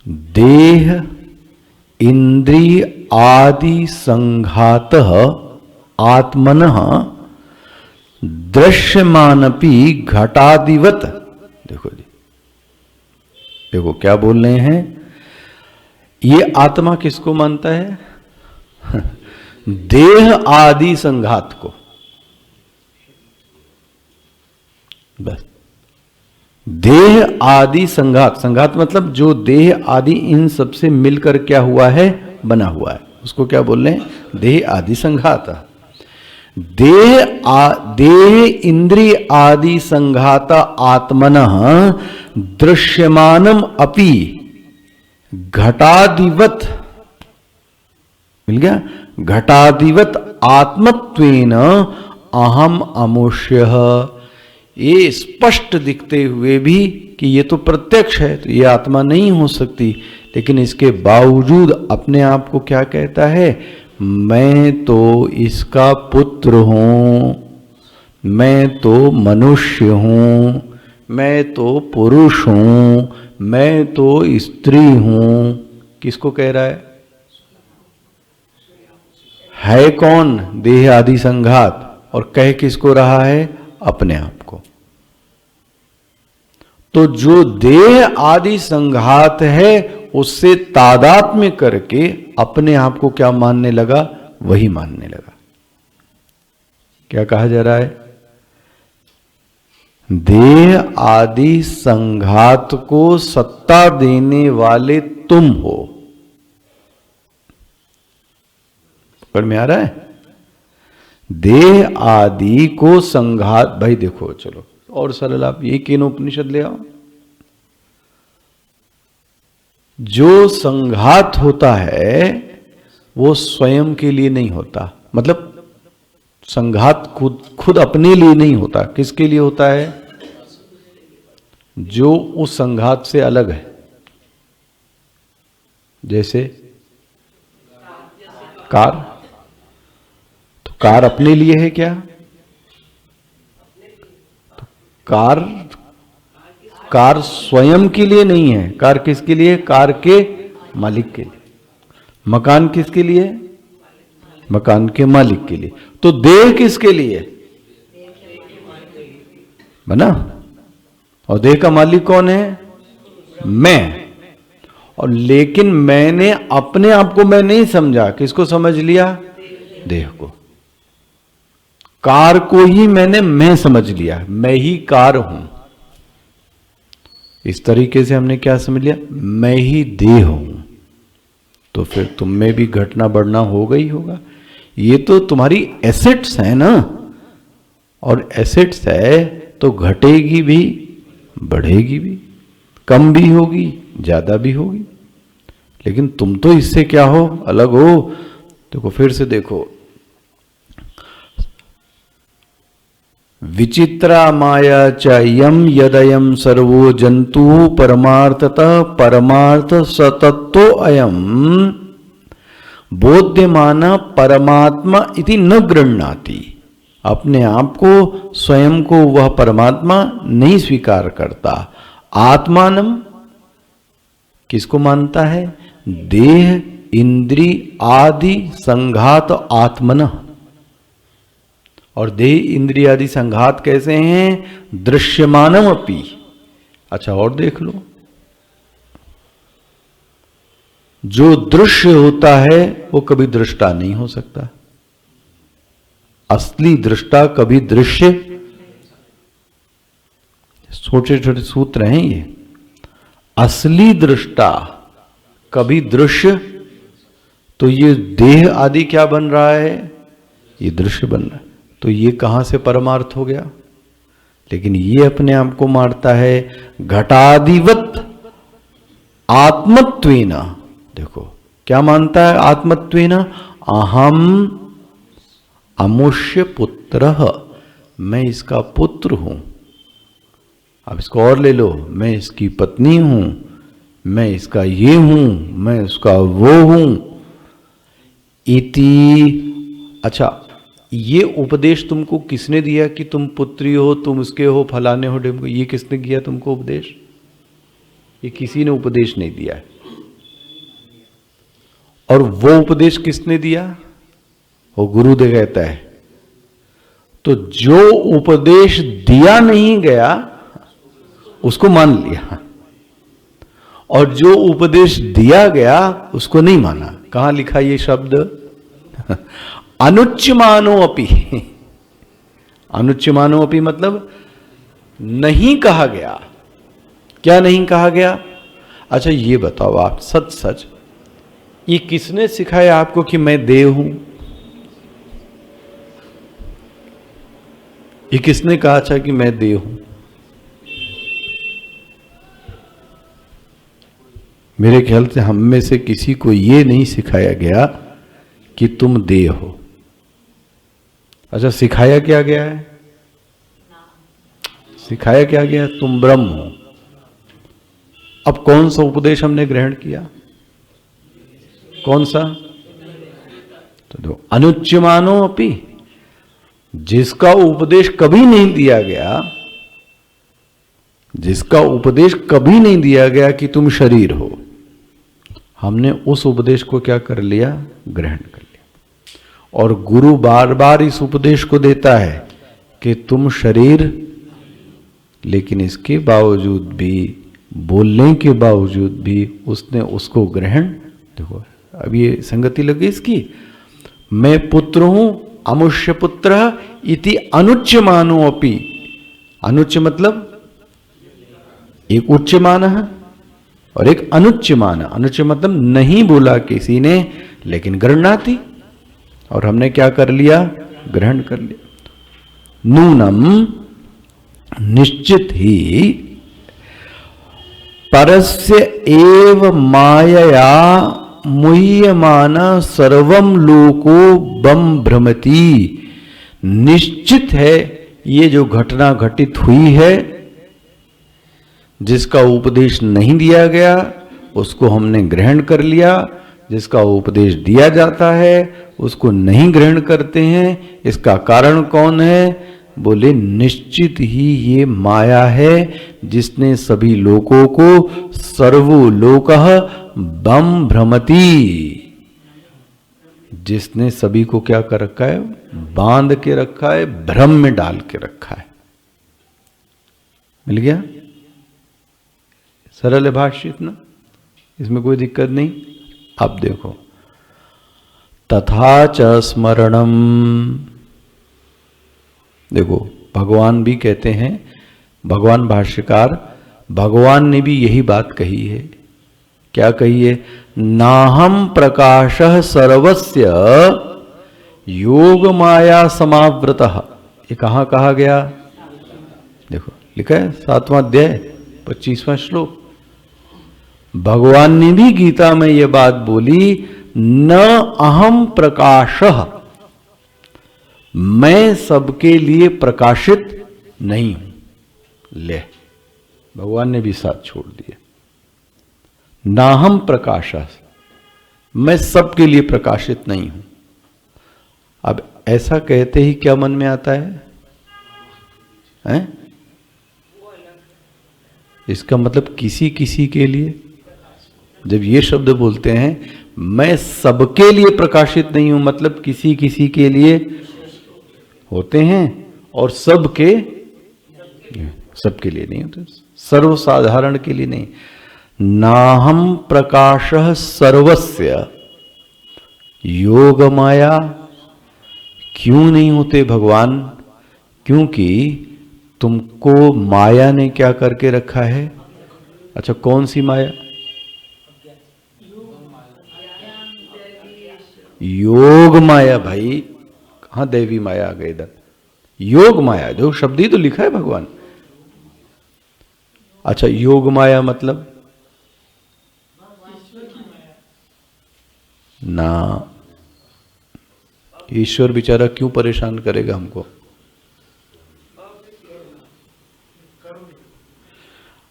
देह इंद्रिय आदि संघातः आत्मनः दृश्यमानपि घटादिवत। देखो जी, देखो क्या बोल रहे हैं, ये आत्मा किसको मानता है, देह आदि संघात को। बस, देह आदि संघात, संघात मतलब जो देह आदि इन सबसे मिलकर क्या हुआ है, बना हुआ है, उसको क्या बोल रहे हैं, देह आदि संघात। देह इंद्रिय आदि संघात आत्मनः दृश्यमानम अपि घटादिवत, मिल गया, घटादिवत आत्मत्वेन अहम अमुष्यः। ये स्पष्ट दिखते हुए भी कि ये तो प्रत्यक्ष है, तो ये आत्मा नहीं हो सकती, लेकिन इसके बावजूद अपने आप को क्या कहता है, मैं तो इसका पुत्र हूं, मैं तो मनुष्य हूं, मैं तो पुरुष हूं, मैं तो स्त्री हूं। किसको कह रहा है कौन, देह आदि संघात, और कह किसको रहा है, अपने आप को। तो जो देह आदि संघात है उससे तादात्म्य करके अपने आप को क्या मानने लगा, वही मानने लगा। क्या कहा जा रहा है? देह आदि संघात को सत्ता देने वाले तुम हो। पकड़ में आ रहा है? देह आदि को संघात, भाई देखो चलो और सरल, आप ये केन उपनिषद ले आओ। जो संघात होता है वो स्वयं के लिए नहीं होता, मतलब संघात खुद अपने लिए नहीं होता। किसके लिए होता है? जो उस संघात से अलग है। जैसे कार, तो कार अपने लिए है क्या? तो कार स्वयं के लिए नहीं है। कार किसके लिए? कार के मालिक के लिए। मकान किसके लिए? मकान के मालिक के लिए। तो देह किसके लिए? बना। और देह का मालिक कौन है? मैं। और लेकिन मैंने अपने आप को मैं नहीं समझा। किसको समझ लिया? देह को। कार को ही मैंने मैं समझ लिया, मैं ही कार हूं। इस तरीके से हमने क्या समझ लिया? मैं ही देह हूं। तो फिर तुम में भी घटना बढ़ना होगा ही होगा। ये तो तुम्हारी एसेट्स है ना, और एसेट्स है तो घटेगी भी बढ़ेगी भी, कम भी होगी ज्यादा भी होगी। लेकिन तुम तो इससे क्या हो? अलग हो। देखो फिर से देखो, विचित्रा माया च यम यदयम सर्वो जंतु परमार्थतः परमार्थ सतत्तो अयम बोध्यमाना परमात्मा इति न गृह्णाति। अपने आप को, स्वयं को वह परमात्मा नहीं स्वीकार करता। आत्मानम किसको मानता है? देह इंद्री आदि संघात आत्मन। और देह इंद्रिय आदि संघात कैसे हैं? दृश्यमानम अपि। अच्छा और देख लो, जो दृश्य होता है वो कभी दृष्टा नहीं हो सकता। असली दृष्टा कभी दृश्य, छोटे छोटे सूत्र हैं ये। असली दृष्टा कभी दृश्य, तो ये देह आदि क्या बन रहा है? ये दृश्य बन रहा है। तो ये कहां से परमार्थ हो गया? लेकिन ये अपने आप को मारता है घटादिवत आत्मत्वेन। देखो क्या मानता है आत्मत्वेन? अहम अमुष्य पुत्रः, मैं इसका पुत्र हूं। अब इसको और ले लो, मैं इसकी पत्नी हूं, मैं इसका ये हूं, मैं उसका वो हूं इति। अच्छा, ये उपदेश तुमको किसने दिया कि तुम पुत्री हो, तुम उसके हो, फलाने हो, ढिमको? ये किसने किया तुमको उपदेश? ये किसी ने उपदेश नहीं दिया है। और वो उपदेश किसने दिया? वो गुरुदेव कहता है। तो जो उपदेश दिया नहीं गया उसको मान लिया, और जो उपदेश दिया गया उसको नहीं माना। कहां लिखा ये शब्द? अनुच्यमानो अपि। अनुच्यमानो अपि मतलब नहीं कहा गया। क्या नहीं कहा गया? अच्छा ये बताओ आप सच सच, ये किसने सिखाया आपको कि मैं देव हूं? ये किसने कहा था कि मैं देव हूं? मेरे ख्याल से हम में से किसी को ये नहीं सिखाया गया कि तुम देव हो। अच्छा सिखाया क्या गया है? सिखाया क्या गया? तुम ब्रह्म हो। अब कौन सा उपदेश हमने ग्रहण किया? कौन सा? तो अनुच्यमानो अपि, जिसका उपदेश कभी नहीं दिया गया, जिसका उपदेश कभी नहीं दिया गया कि तुम शरीर हो, हमने उस उपदेश को क्या कर लिया? ग्रहण कर लिया। और गुरु बार बार इस उपदेश को देता है कि तुम शरीर लेकिन इसके बावजूद भी, बोलने के बावजूद भी उसने उसको ग्रहण, देखो अब ये संगति लगी इसकी, मैं पुत्र हूं, अमुष्य पुत्र इति अनुच्य मानो अपि। अनुच्य मतलब एक उच्च मान है और एक अनुच्य मान। अनुच्य मतलब नहीं बोला किसी ने लेकिन गणना थी और हमने क्या कर लिया, ग्रहण कर लिया। नूनम निश्चित ही परस्य एव मायया मुह्यमान सर्वम लोको बम भ्रमति। निश्चित है ये जो घटना घटित हुई है, जिसका उपदेश नहीं दिया गया उसको हमने ग्रहण कर लिया, जिसका उपदेश दिया जाता है उसको नहीं ग्रहण करते हैं। इसका कारण कौन है? बोले निश्चित ही ये माया है जिसने सभी लोगों को सर्वलोकः बम भ्रमति, जिसने सभी को क्या कर रखा है, बांध के रखा है, भ्रम में डाल के रखा है। मिल गया? सरल है भाष्य इतना, इसमें कोई दिक्कत नहीं। अब देखो, तथा च स्मरणम, देखो भगवान भी कहते हैं, भगवान भाष्यकार, भगवान ने भी यही बात कही है। क्या कही है? नाहम प्रकाशः सर्वस्य योग माया समावृतः। ये कहां कहा गया? देखो लिखा है 7वां अध्याय 25वां श्लोक। भगवान ने भी गीता में यह बात बोली, न अहम प्रकाशः, मैं सबके लिए प्रकाशित नहीं हूं। ले, भगवान ने भी साथ छोड़ दिया। नाहम प्रकाशः, मैं सबके लिए प्रकाशित नहीं हूं। अब ऐसा कहते ही क्या मन में आता है? हैं? इसका मतलब किसी किसी के लिए। जब ये शब्द बोलते हैं मैं सबके लिए प्रकाशित नहीं हूं, मतलब किसी किसी के लिए होते हैं और सबके लिए नहीं होते, सर्वसाधारण के लिए नहीं। नाहम प्रकाशः सर्वस्य योग माया। क्यों नहीं होते भगवान? क्योंकि तुमको माया ने क्या करके रखा है? अच्छा, कौन सी माया? योग माया। भाई कहां दैवी माया आ गई इधर? योग माया, जो शब्द ही तो लिखा है भगवान। अच्छा, योग माया मतलब ना, ईश्वर बेचारा क्यों परेशान करेगा हमको?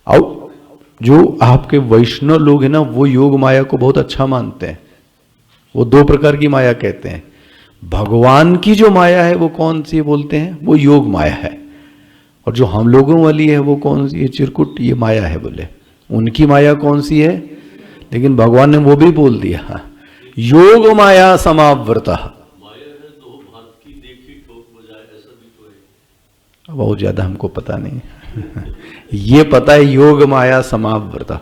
और जो आपके वैष्णव लोग हैं ना, वो योग माया को बहुत अच्छा मानते हैं। वो दो प्रकार की माया कहते हैं। भगवान की जो माया है वो कौन सी बोलते हैं? वो योग माया है। और जो हम लोगों वाली है वो कौन सी? ये चिरकुट, ये माया है बोले। उनकी माया कौन सी है? लेकिन भगवान ने वो भी बोल दिया, योग माया समावृतः। बहुत ज्यादा हमको पता नहीं ये पता है योग माया समावृतः।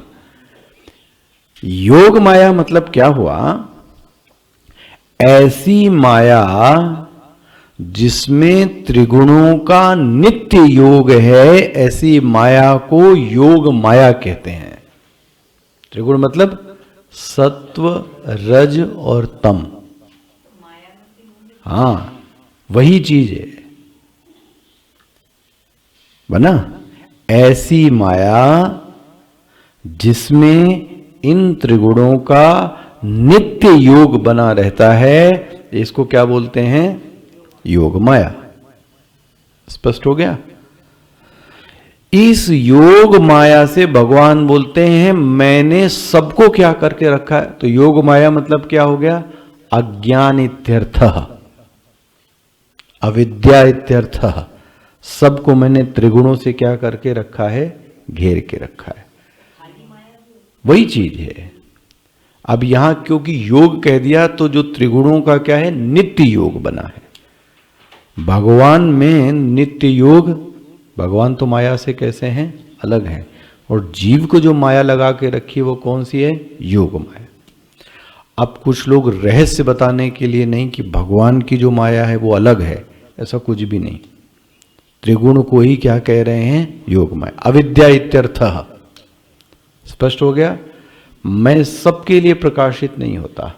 योग माया मतलब क्या हुआ? ऐसी माया जिसमें त्रिगुणों का नित्य योग है, ऐसी माया को योग माया कहते हैं। त्रिगुण मतलब सत्व, रज और तम। हाँ, वही चीज है बना। ऐसी माया जिसमें इन त्रिगुणों का नित्य योग बना रहता है, इसको क्या बोलते हैं? योग माया। स्पष्ट हो गया? इस योग माया से भगवान बोलते हैं मैंने सबको क्या करके रखा है। तो योग माया मतलब क्या हो गया? अज्ञान इत्यर्थः, अविद्या इत्यर्थः। सबको मैंने त्रिगुणों से क्या करके रखा है? घेर के रखा है। वही चीज है। अब यहां क्योंकि योग कह दिया तो जो त्रिगुणों का क्या है? नित्य योग बना है। भगवान में नित्य योग भगवान तो माया से कैसे हैं? अलग हैं। और जीव को जो माया लगा के रखी है वो कौन सी है? योग माया। अब कुछ लोग रहस्य बताने के लिए नहीं कि भगवान की जो माया है वो अलग है, ऐसा कुछ भी नहीं। त्रिगुण को ही क्या कह रहे हैं? योग माया। अविद्या इत्यर्थः। स्पष्ट हो गया? मैं सबके लिए प्रकाशित नहीं होता।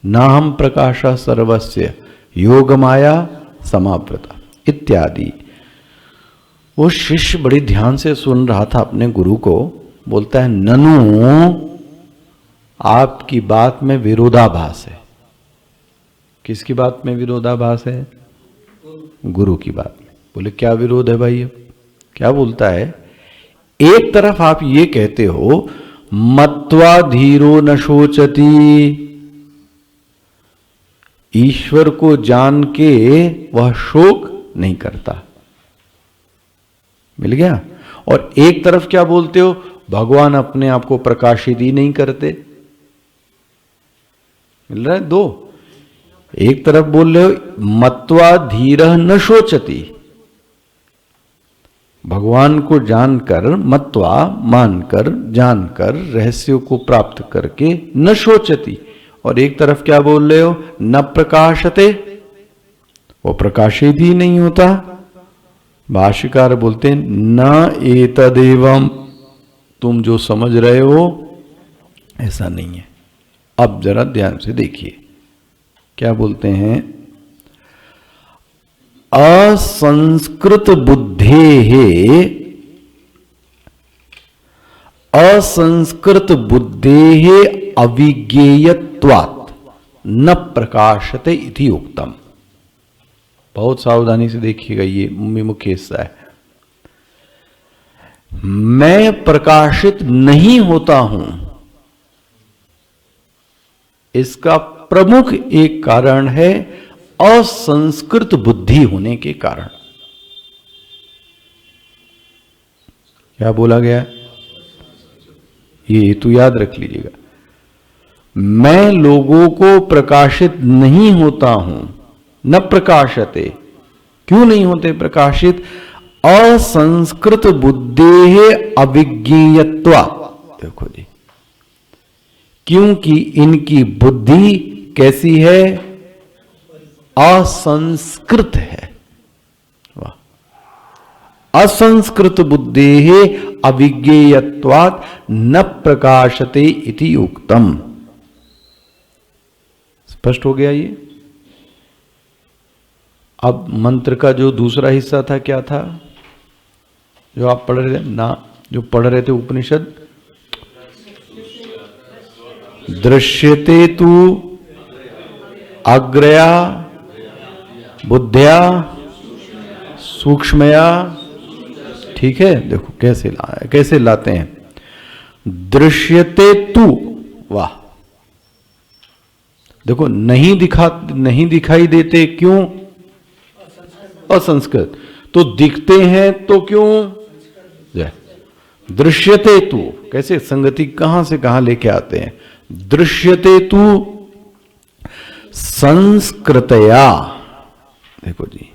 ना हम प्रकाशा सर्वस्य योग माया समावृता इत्यादि। वो शिष्य बड़ी ध्यान से सुन रहा था अपने गुरु को, बोलता है ननु आपकी बात में विरोधाभास है। किसकी बात में विरोधाभास है? गुरु की बात में। बोले क्या विरोध है भाई? क्या बोलता है? एक तरफ आप ये कहते हो मत्वा धीरो न शोचति, ईश्वर को जान के वह शोक नहीं करता। मिल गया? और एक तरफ क्या बोलते हो? भगवान अपने आप को प्रकाशित ही नहीं करते। मिल रहा है? दो। एक तरफ बोल रहे हो मत्वा धीरः न शोचति, भगवान को जानकर, मत्वा मानकर, जानकर, रहस्यों को प्राप्त करके न शोचति। और एक तरफ क्या बोल रहे हो? न प्रकाशते, वो प्रकाशित ही नहीं होता। भाष्यकार बोलते हैं न एतदेवम, तुम जो समझ रहे हो ऐसा नहीं है। अब जरा ध्यान से देखिए क्या बोलते हैं। असंस्कृत बुद्धेः, असंस्कृत बुद्धेः अविज्ञेयत्वात् न प्रकाशते इति उक्तम। बहुत सावधानी से देखिएगा, ये मुख्य हिस्सा है। मैं प्रकाशित नहीं होता हूं, इसका प्रमुख एक कारण है असंस्कृत बुद्धि होने के कारण। क्या बोला गया? ये हेतु याद रख लीजिएगा। मैं लोगों को प्रकाशित नहीं होता हूं, न प्रकाशते। क्यों नहीं होते प्रकाशित? असंस्कृत बुद्धेः अविज्ञेयत्वा। देखो जी, क्योंकि इनकी बुद्धि कैसी है? असंस्कृत है। वाह। असंस्कृत बुद्धेः अविज्ञेयत्वात् न प्रकाशते इति उक्तम। स्पष्ट हो गया ये? अब मंत्र का जो दूसरा हिस्सा था क्या था, जो आप पढ़ रहे थे ना, जो पढ़ रहे थे उपनिषद, दृश्यते तु अग्रया बुद्ध्या सूक्ष्मया। ठीक है, देखो कैसे लाते हैं। दृश्यते तु, वाह। देखो नहीं दिखाई देते, क्यों? असंस्कृत। तो दिखते हैं तो क्यों? दृश्यते तु, कैसे संगति कहां से कहां लेके आते हैं। दृश्यते तु संस्कृतया। देखो जी,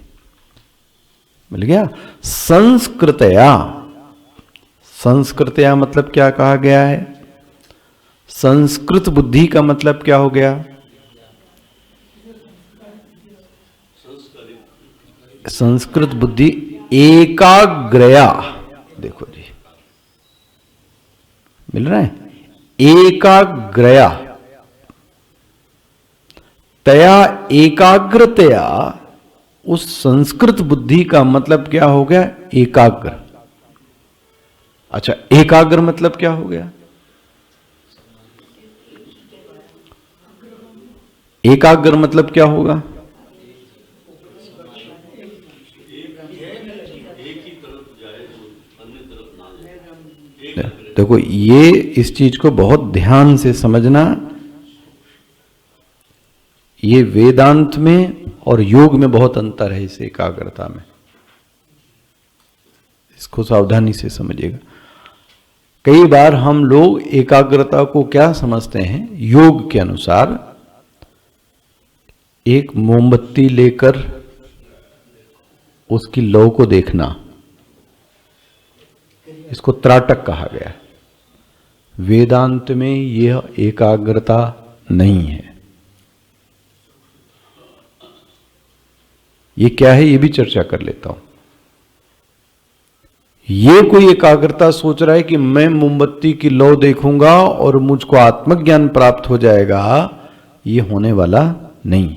मिल गया? संस्कृतया। संस्कृतया मतलब क्या कहा गया है? संस्कृत बुद्धि का मतलब क्या हो गया? संस्कृत बुद्धि एकाग्रया। देखो जी, मिल रहा है? एकाग्रया, तया एकाग्रतया। उस संस्कृत बुद्धि का मतलब क्या हो गया? एकाग्र। अच्छा, एकाग्र मतलब क्या हो गया? एकाग्र मतलब क्या होगा? देखो, ये इस चीज को बहुत ध्यान से समझना। ये वेदांत में और योग में बहुत अंतर है इस एकाग्रता में। इसको सावधानी से समझिएगा। कई बार हम लोग एकाग्रता को क्या समझते हैं? योग के अनुसार एक मोमबत्ती लेकर उसकी लौ को देखना, इसको त्राटक कहा गया है। वेदांत में यह एकाग्रता नहीं है। ये क्या है, ये भी चर्चा कर लेता हूं। ये कोई एकाग्रता सोच रहा है कि मैं मोमबत्ती की लौ देखूंगा और मुझको आत्मज्ञान प्राप्त हो जाएगा, ये होने वाला नहीं।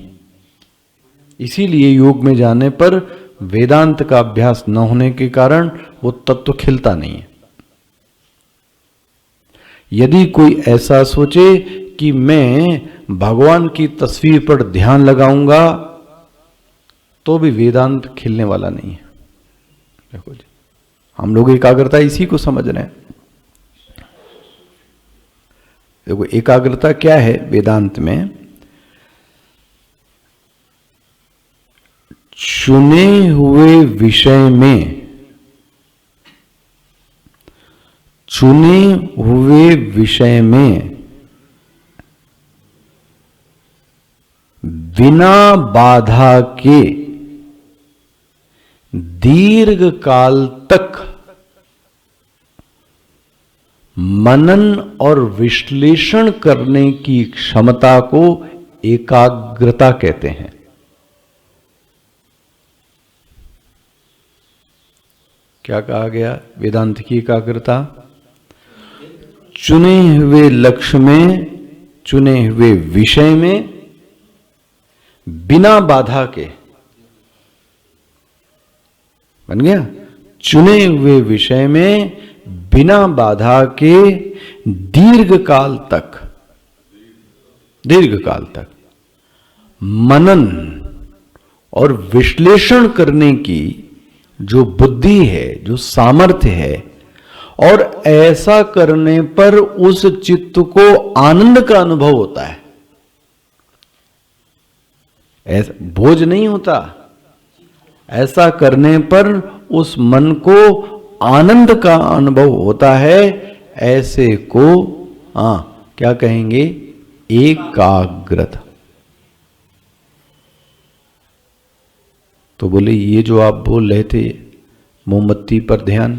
इसीलिए योग में जाने पर वेदांत का अभ्यास न होने के कारण वो तत्व खिलता नहीं है। यदि कोई ऐसा सोचे कि मैं भगवान की तस्वीर पर ध्यान लगाऊंगा, तो भी वेदांत खिलने वाला नहीं है। देखो जी, हम लोग एकाग्रता इसी को समझ रहे हैं। देखो एकाग्रता क्या है वेदांत में, चुने हुए विषय में, चुने हुए विषय में बिना बाधा के दीर्घ काल तक मनन और विश्लेषण करने की क्षमता को एकाग्रता कहते हैं। क्या कहा गया वेदांत की एकाग्रता? चुने हुए लक्ष्य में, चुने हुए विषय में बिना बाधा के, बन गया, चुने हुए विषय में बिना बाधा के दीर्घ काल तक मनन और विश्लेषण करने की जो बुद्धि है, जो सामर्थ्य है, और ऐसा करने पर उस चित्त को आनंद का अनुभव होता है, ऐसा बोझ नहीं होता। ऐसा करने पर उस मन को आनंद का अनुभव होता है, ऐसे को क्या कहेंगे? एकाग्रता। तो बोले ये जो आप बोल रहे थे मोमबत्ती पर ध्यान,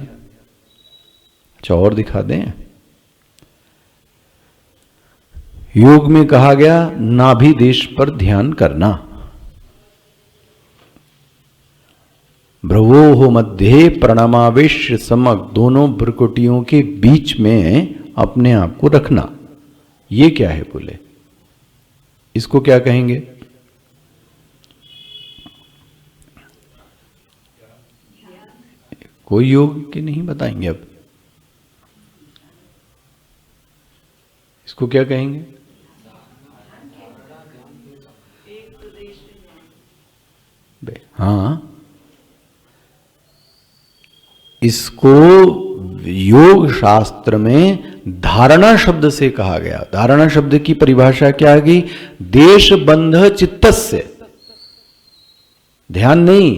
अच्छा और दिखा दें। योग में कहा गया नाभि देश पर ध्यान करना, भ्रुवोः मध्ये प्रणमावेश्य समग, दोनों भ्रुकुटियों के बीच में अपने आप को रखना। ये क्या है बोले, इसको क्या कहेंगे? कोई योग के नहीं बताएंगे अब, इसको क्या कहेंगे? हाँ, इसको योग शास्त्र में धारणा शब्द से कहा गया। धारणा शब्द की परिभाषा क्या आ गई? देश बंध चित्तस्य, ध्यान नहीं,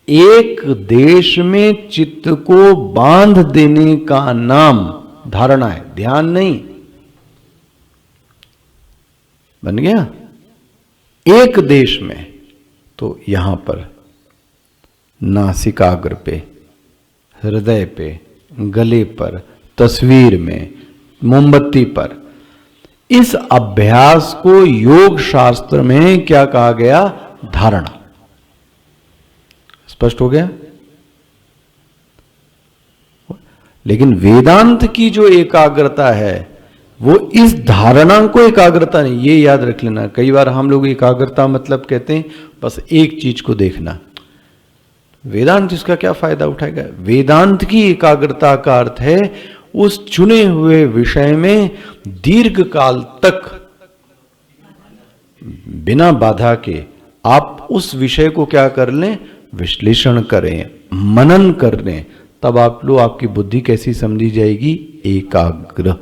एक देश में चित्त को बांध देने का नाम धारणा है, ध्यान नहीं। बन गया? एक देश में, तो यहां पर नासिकाग्र पे, हृदय पे, गले पर, तस्वीर में, मोमबत्ती पर, इस अभ्यास को योग शास्त्र में क्या कहा गया? धारणा। स्पष्ट हो गया? लेकिन वेदांत की जो एकाग्रता है वो इस धारणा को एकाग्रता नहीं, ये याद रख लेना। कई बार हम लोग एकाग्रता मतलब कहते हैं बस एक चीज को देखना। वेदांत इसका क्या फायदा उठाएगा? वेदांत की एकाग्रता का अर्थ है उस चुने हुए विषय में दीर्घ काल तक बिना बाधा के आप उस विषय को क्या कर लें? विश्लेषण करें, मनन कर लें, तब आप लोग, आपकी बुद्धि कैसी समझी जाएगी? एकाग्र।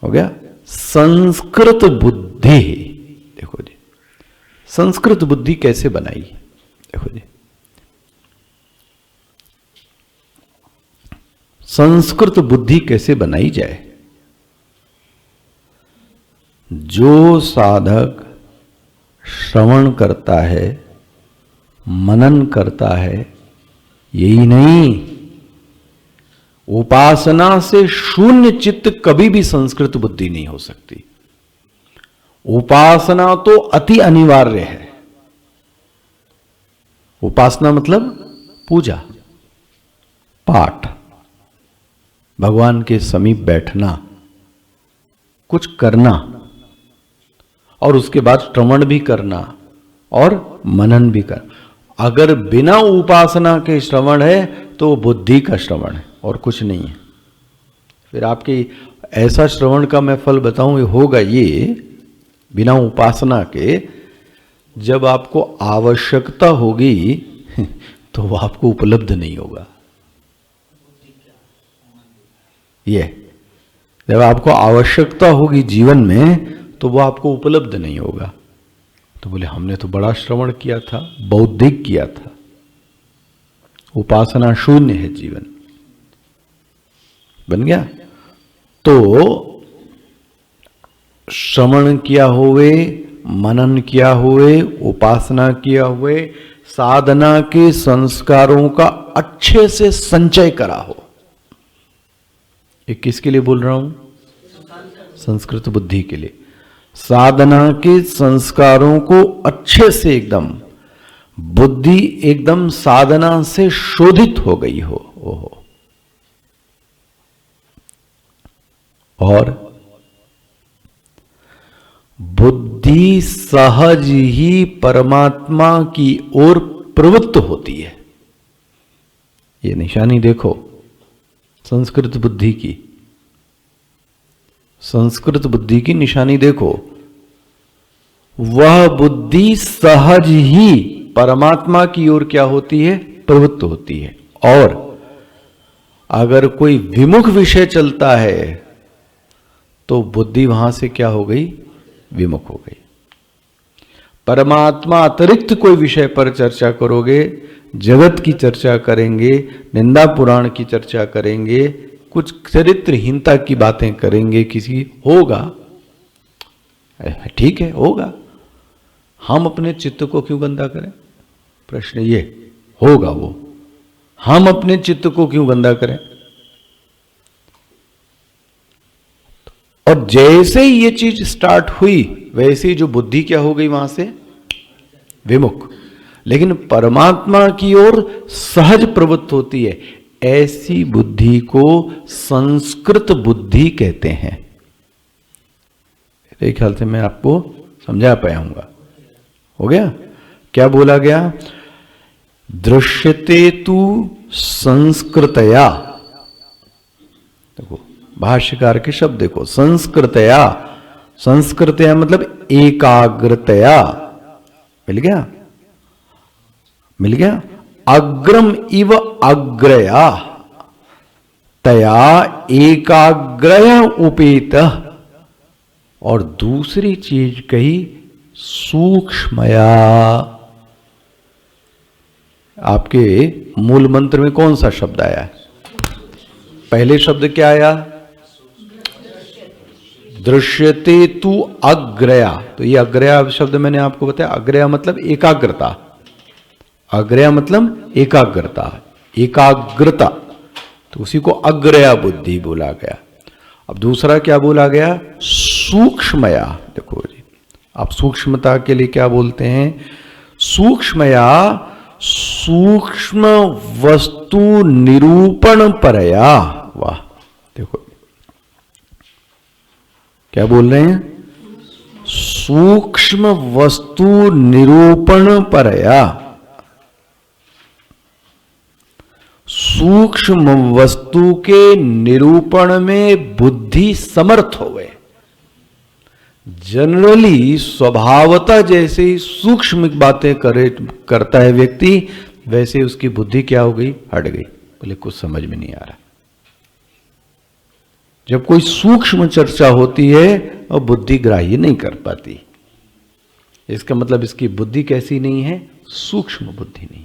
हो गया? संस्कृत बुद्धि। देखो जी, संस्कृत बुद्धि कैसे बनाई? देखो जी, संस्कृत बुद्धि कैसे बनाई जाए? जो साधक श्रवण करता है, मनन करता है, यही नहीं, उपासना से शून्य चित्त कभी भी संस्कृत बुद्धि नहीं हो सकती। उपासना तो अति अनिवार्य है। उपासना मतलब पूजा पाठ, भगवान के समीप बैठना, कुछ करना और उसके बाद श्रवण भी करना और मनन भी करना। अगर बिना उपासना के श्रवण है तो बुद्धि का श्रवण है और कुछ नहीं है। फिर आपके ऐसा श्रवण का मैं फल बताऊं, ये होगा ये बिना उपासना के, जब आपको आवश्यकता होगी तो वो आपको उपलब्ध नहीं होगा। ये जब आपको आवश्यकता होगी जीवन में तो वो आपको उपलब्ध नहीं होगा। तो बोले हमने तो बड़ा श्रवण किया था, बौद्धिक किया था, उपासना शून्य है जीवन, बन गया। तो श्रवण किया हुए, मनन किया हुए, उपासना किया हुए, साधना के संस्कारों का अच्छे से संचय करा हो। ये किसके लिए बोल रहा हूं? संस्कृत बुद्धि के लिए। साधना के संस्कारों को अच्छे से एकदम, बुद्धि एकदम साधना से शोधित हो गई हो। ओहो। और बुद्धि सहज ही परमात्मा की ओर प्रवृत्त होती है। ये निशानी देखो संस्कृत बुद्धि की, संस्कृत बुद्धि की निशानी देखो। वह बुद्धि सहज ही परमात्मा की ओर क्या होती है? प्रवृत्त होती है। और अगर कोई विमुख विषय चलता है तो बुद्धि वहां से क्या हो गई? विमुख हो गई। परमात्मा अतिरिक्त कोई विषय पर चर्चा करोगे, जगत की चर्चा करेंगे, निंदा पुराण की चर्चा करेंगे, कुछ चरित्रहीनता की बातें करेंगे, किसी होगा, ठीक है होगा। हम अपने चित्त को क्यों गंदा करें? प्रश्न ये होगा। वो हम अपने चित्त को क्यों गंदा करें? और जैसे ही ये चीज स्टार्ट हुई वैसे ही जो बुद्धि क्या हो गई? वहां से विमुख। लेकिन परमात्मा की ओर सहज प्रवृत्त होती है। ऐसी बुद्धि को संस्कृत बुद्धि कहते हैं। मेरे ख्याल से मैं आपको समझा पाया हूंगा। हो गया? क्या बोला गया? दृश्यते तु संस्कृतया। देखो भाष्यकार के शब्द देखो, संस्कृतया। संस्कृतया मतलब एकाग्रतया। मिल गया? मिल गया? अग्रम इव अग्रया तया एकाग्रया उपेत। और दूसरी चीज कही सूक्ष्मया। आपके मूल मंत्र में कौन सा शब्द आया है? पहले शब्द क्या आया? दृश्यते तु अग्रया। तो ये अग्रया शब्द मैंने आपको बताया, अग्रया मतलब एकाग्रता। अग्रया मतलब एकाग्रता, एकाग्रता। तो उसी को अग्रया बुद्धि बोला गया। अब दूसरा क्या बोला गया? सूक्ष्मया। देखो जी, आप सूक्ष्मता के लिए क्या बोलते हैं? सूक्ष्मया सूक्ष्म वस्तु निरूपण परया। वाह, देखो क्या बोल रहे हैं? सूक्ष्म वस्तु निरूपण परया। सूक्ष्म वस्तु के निरूपण में बुद्धि समर्थ हो गए। जनरली स्वभावतः जैसे ही सूक्ष्म बातें करता है व्यक्ति, वैसे उसकी बुद्धि क्या हो गई? हट गई। बोले कुछ समझ में नहीं आ रहा। जब कोई सूक्ष्म चर्चा होती है और बुद्धि ग्राह्य नहीं कर पाती, इसका मतलब इसकी बुद्धि कैसी नहीं है? सूक्ष्म बुद्धि नहीं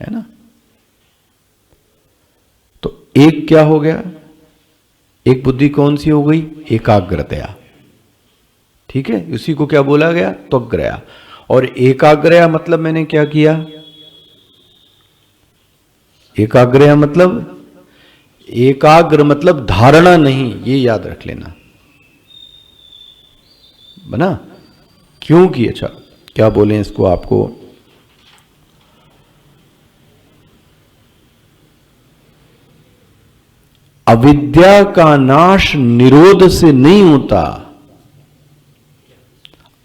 है ना। तो एक क्या हो गया? एक बुद्धि कौन सी हो गई? एकाग्रतया। ठीक है, उसी को क्या बोला गया? त्वग्रया। और एकाग्रया मतलब मैंने क्या किया? एकाग्र मतलब, एकाग्र मतलब धारणा नहीं, ये याद रख लेना बना। क्योंकि अच्छा क्या बोलें इसको आपको, अविद्या का नाश निरोध से नहीं होता,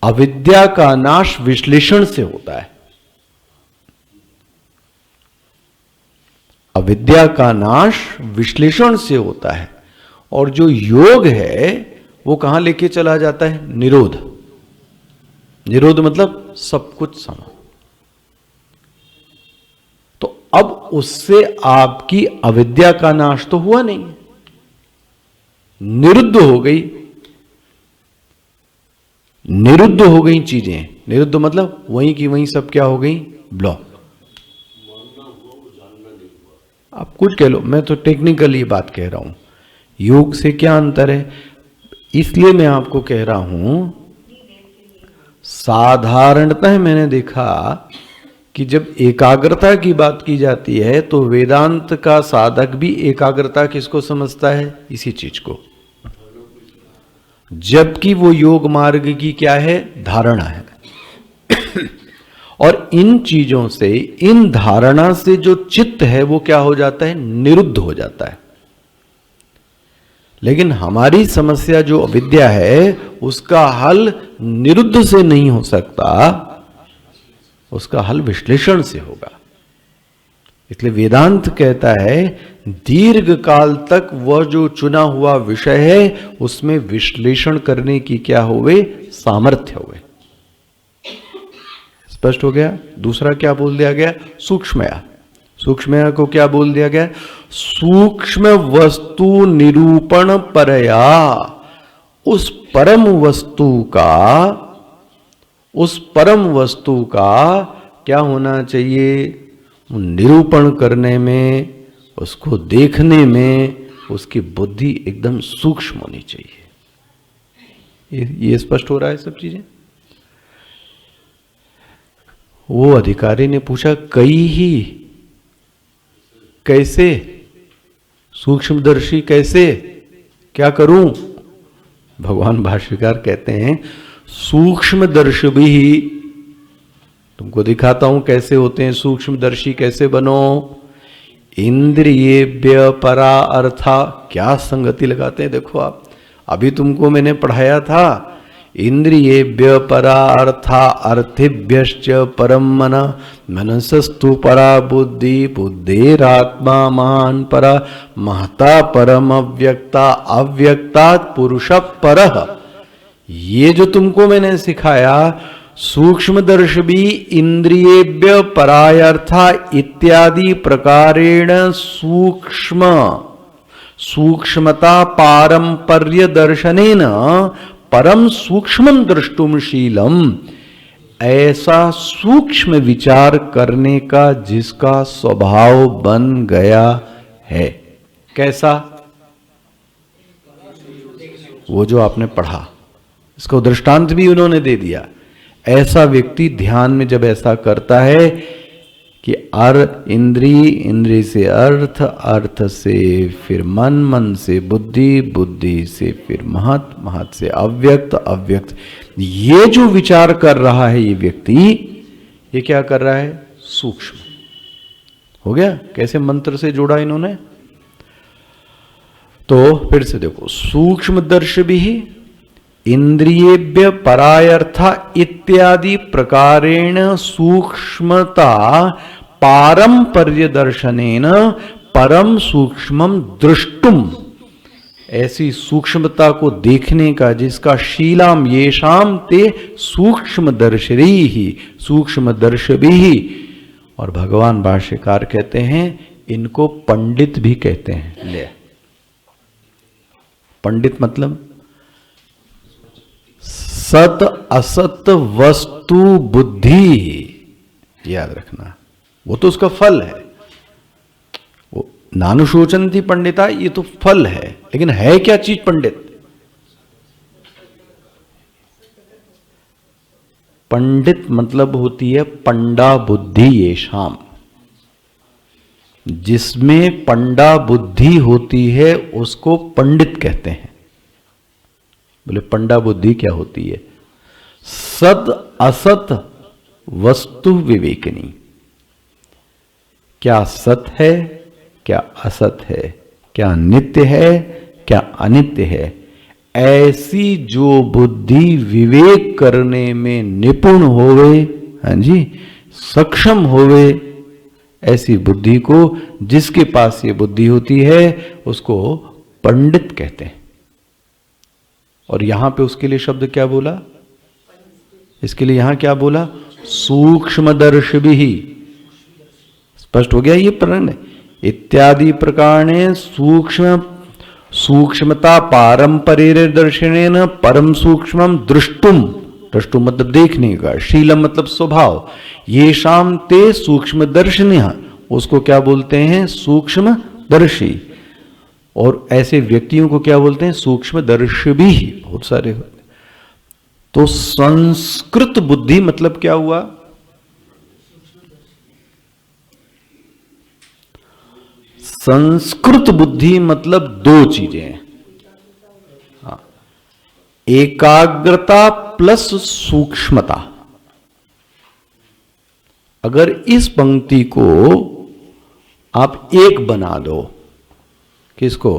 अविद्या का नाश विश्लेषण से होता है। अविद्या का नाश विश्लेषण से होता है। और जो योग है वो कहां लेके चला जाता है, निरोध। निरोध मतलब सब कुछ समा। तो अब उससे आपकी अविद्या का नाश तो हुआ नहीं, निरुद्ध हो गई, निरुद्ध हो गई चीजें। निरुद्ध मतलब वहीं की वहीं सब क्या हो गई, ब्लॉक। आप कुछ कह लो, मैं तो टेक्निकली बात कह रहा हूं। योग से क्या अंतर है, इसलिए मैं आपको कह रहा हूं। साधारणतः मैंने देखा कि जब एकाग्रता की बात की जाती है तो वेदांत का साधक भी एकाग्रता किसको समझता है, इसी चीज को, जबकि वो योग मार्ग की क्या है, धारणा है। और इन चीजों से, इन धारणा से जो चित्त है वो क्या हो जाता है, निरुद्ध हो जाता है। लेकिन हमारी समस्या जो अविद्या है उसका हल निरुद्ध से नहीं हो सकता, उसका हल विश्लेषण से होगा। इसलिए वेदांत कहता है दीर्घ काल तक वह जो चुना हुआ विषय है उसमें विश्लेषण करने की क्या होवे, सामर्थ्य होवे। स्पष्ट हो गया। दूसरा क्या बोल दिया गया, सूक्ष्मया। सूक्ष्मया को क्या बोल दिया गया, सूक्ष्म वस्तु निरूपण परया। उस परम वस्तु का, उस परम वस्तु का क्या होना चाहिए, निरूपण करने में, उसको देखने में उसकी बुद्धि एकदम सूक्ष्म होनी चाहिए। ये स्पष्ट हो रहा है सब चीजें। वो अधिकारी ने पूछा, कई ही कैसे, सूक्ष्मदर्शी कैसे, क्या करूं। भगवान भाष्यकार कहते हैं सूक्ष्मदर्शी भी, तुमको दिखाता हूं कैसे होते हैं सूक्ष्मदर्शी, कैसे बनो। इंद्रियेभ्य परा अर्था, क्या संगति लगाते हैं देखो आप। अभी तुमको मैंने पढ़ाया था, इंद्रियेभ्य परा अर्था अर्थिभ्यश्च परम मन, मनसस्तु परा बुद्धि, बुद्धिरात्मा महान परा, महता परम अव्यक्ता, अव्यक्तात् पुरुष परः। ये जो तुमको मैंने सिखाया, सूक्ष्मदर्श भी इंद्रियेभ्य परायर्था इत्यादि प्रकारेण सूक्ष्मता पारंपर्य दर्शनेन परम सूक्ष्मं द्रष्टुम शीलम। ऐसा सूक्ष्म विचार करने का जिसका स्वभाव बन गया है। कैसा, वो जो आपने पढ़ा, इसको दृष्टांत भी उन्होंने दे दिया। ऐसा व्यक्ति ध्यान में जब ऐसा करता है कि इंद्री, इंद्री से अर्थ, अर्थ से फिर मन, मन से बुद्धि, बुद्धि से फिर महत, महत से अव्यक्त, अव्यक्त, ये जो विचार कर रहा है ये व्यक्ति, ये क्या कर रहा है, सूक्ष्म हो गया। कैसे मंत्र से जोड़ा इन्होंने, तो फिर से देखो, सूक्ष्मदर्श भी इंद्रियेभ्य परायर्था इत्यादि प्रकारेण सूक्ष्मता पारंपर्य दर्शनेन परम सूक्ष्मम दृष्टुम। ऐसी सूक्ष्मता को देखने का जिसका शीलाम येषाम ते सूक्ष्मदर्शी ही, सूक्ष्मदर्शी ही। और भगवान भाष्यकार कहते हैं इनको पंडित भी कहते हैं। ले, पंडित मतलब सत असत वस्तु बुद्धि, याद रखना। वो तो उसका फल है, वो नानुशोचन्ति पंडिता, ये तो फल है। लेकिन है क्या चीज पंडित, पंडित मतलब होती है पंडा बुद्धि येषाम। जिसमें पंडा बुद्धि होती है उसको पंडित कहते हैं। बोले पंडा बुद्धि क्या होती है? सद असत वस्तु विवेकनी। क्या सत है, क्या असत है, क्या नित्य है, क्या अनित्य है, ऐसी जो बुद्धि विवेक करने में निपुण होवे, हाँ जी, सक्षम होवे, ऐसी बुद्धि को, जिसके पास ये बुद्धि होती है उसको पंडित कहते हैं। और यहां पे उसके लिए शब्द क्या बोला? इसके लिए यहां क्या बोला? सूक्ष्मदर्शिभिः। स्पष्ट हो गया ये प्रण इत्यादि प्रकारेण सूक्ष्मता पारंपर्य दर्शनेन परम सूक्ष्मम दृष्टुम। दृष्टुम मतलब देखने का, शीलम मतलब स्वभाव, ये शाम ते सूक्ष्मदर्शिन्यः, उसको क्या बोलते हैं? सूक्ष्मदर्शी। और ऐसे व्यक्तियों को क्या बोलते हैं? सूक्ष्मदर्शिभिः। बहुत सारे होते हैं। तो संस्कृत बुद्धि मतलब क्या हुआ? संस्कृत बुद्धि मतलब दो चीजें हैं। हाँ, एकाग्रता प्लस सूक्ष्मता। अगर इस पंक्ति को आप एक बना दो, किसको?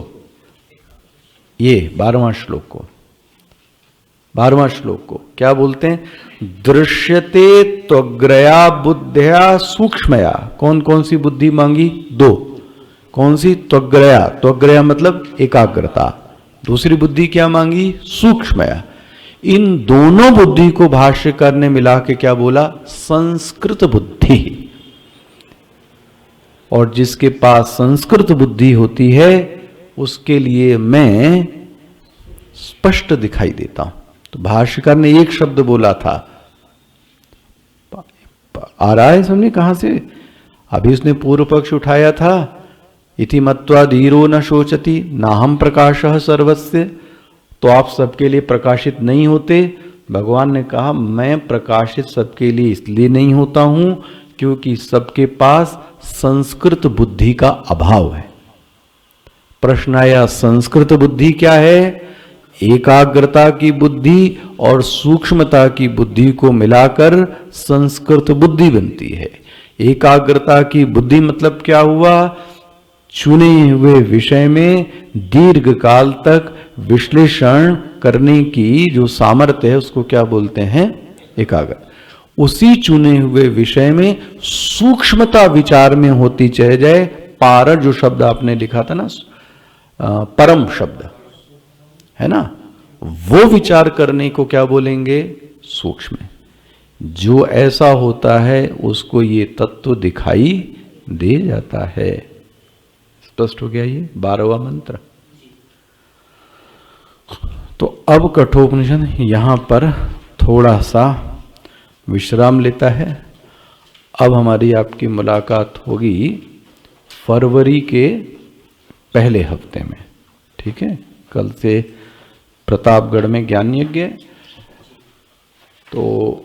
ये 12वां श्लोक को, 12वां श्लोक को क्या बोलते हैं? दृश्यते त्वग्रया बुद्ध्या सूक्ष्मया। कौन कौन सी बुद्धि मांगी? दो। कौन सी? त्वग्रया। त्वग्रया मतलब एकाग्रता। दूसरी बुद्धि क्या मांगी? सूक्ष्मया। इन दोनों बुद्धि को भाष्यकार ने मिला के क्या बोला? संस्कृत बुद्धि। और जिसके पास संस्कृत बुद्धि होती है उसके लिए मैं स्पष्ट दिखाई देता हूं। तो भाष्यकार ने एक शब्द बोला था, आ रहा है समझे कहां से? अभी उसने पूर्व पक्ष उठाया था, इति मत्वा धीरो न शोचति नाहम प्रकाशः सर्वस्य। तो आप सबके लिए प्रकाशित नहीं होते। भगवान ने कहा मैं प्रकाशित सबके लिए इसलिए नहीं होता हूं क्योंकि सबके पास संस्कृत बुद्धि का अभाव है। प्रश्न आया संस्कृत बुद्धि क्या है? एकाग्रता की बुद्धि और सूक्ष्मता की बुद्धि को मिलाकर संस्कृत बुद्धि बनती है। एकाग्रता की बुद्धि मतलब क्या हुआ? चुने हुए विषय में दीर्घ काल तक विश्लेषण करने की जो सामर्थ्य है उसको क्या बोलते हैं? एकाग्र। उसी चुने हुए विषय में सूक्ष्मता विचार में होती चले जाए। पार जो शब्द आपने लिखा था ना, परम शब्द है ना, वो विचार करने को क्या बोलेंगे? सूक्ष्म। जो ऐसा होता है उसको ये तत्व दिखाई दे जाता है। स्पष्ट हो गया ये 12वां मंत्र। तो अब कठोपनिषद यहां पर थोड़ा सा विश्राम लेता है। अब हमारी आपकी मुलाकात होगी फरवरी के पहले हफ्ते में, ठीक है? कल से प्रतापगढ़ में ज्ञान यज्ञ, तो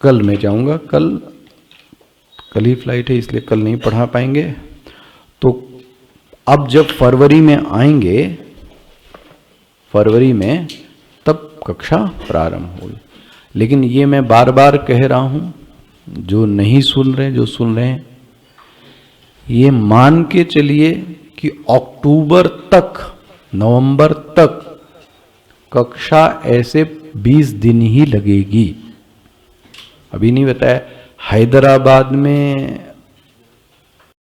कल मैं जाऊंगा। कल ही फ्लाइट है इसलिए कल नहीं पढ़ा पाएंगे। तो अब जब फरवरी में आएंगे, फरवरी में तब कक्षा प्रारंभ होगी। लेकिन ये मैं बार बार कह रहा हूं, जो नहीं सुन रहे, जो सुन रहे हैं, ये मान के चलिए कि अक्टूबर तक, नवंबर तक कक्षा ऐसे 20 दिन ही लगेगी। अभी नहीं बताया हैदराबाद में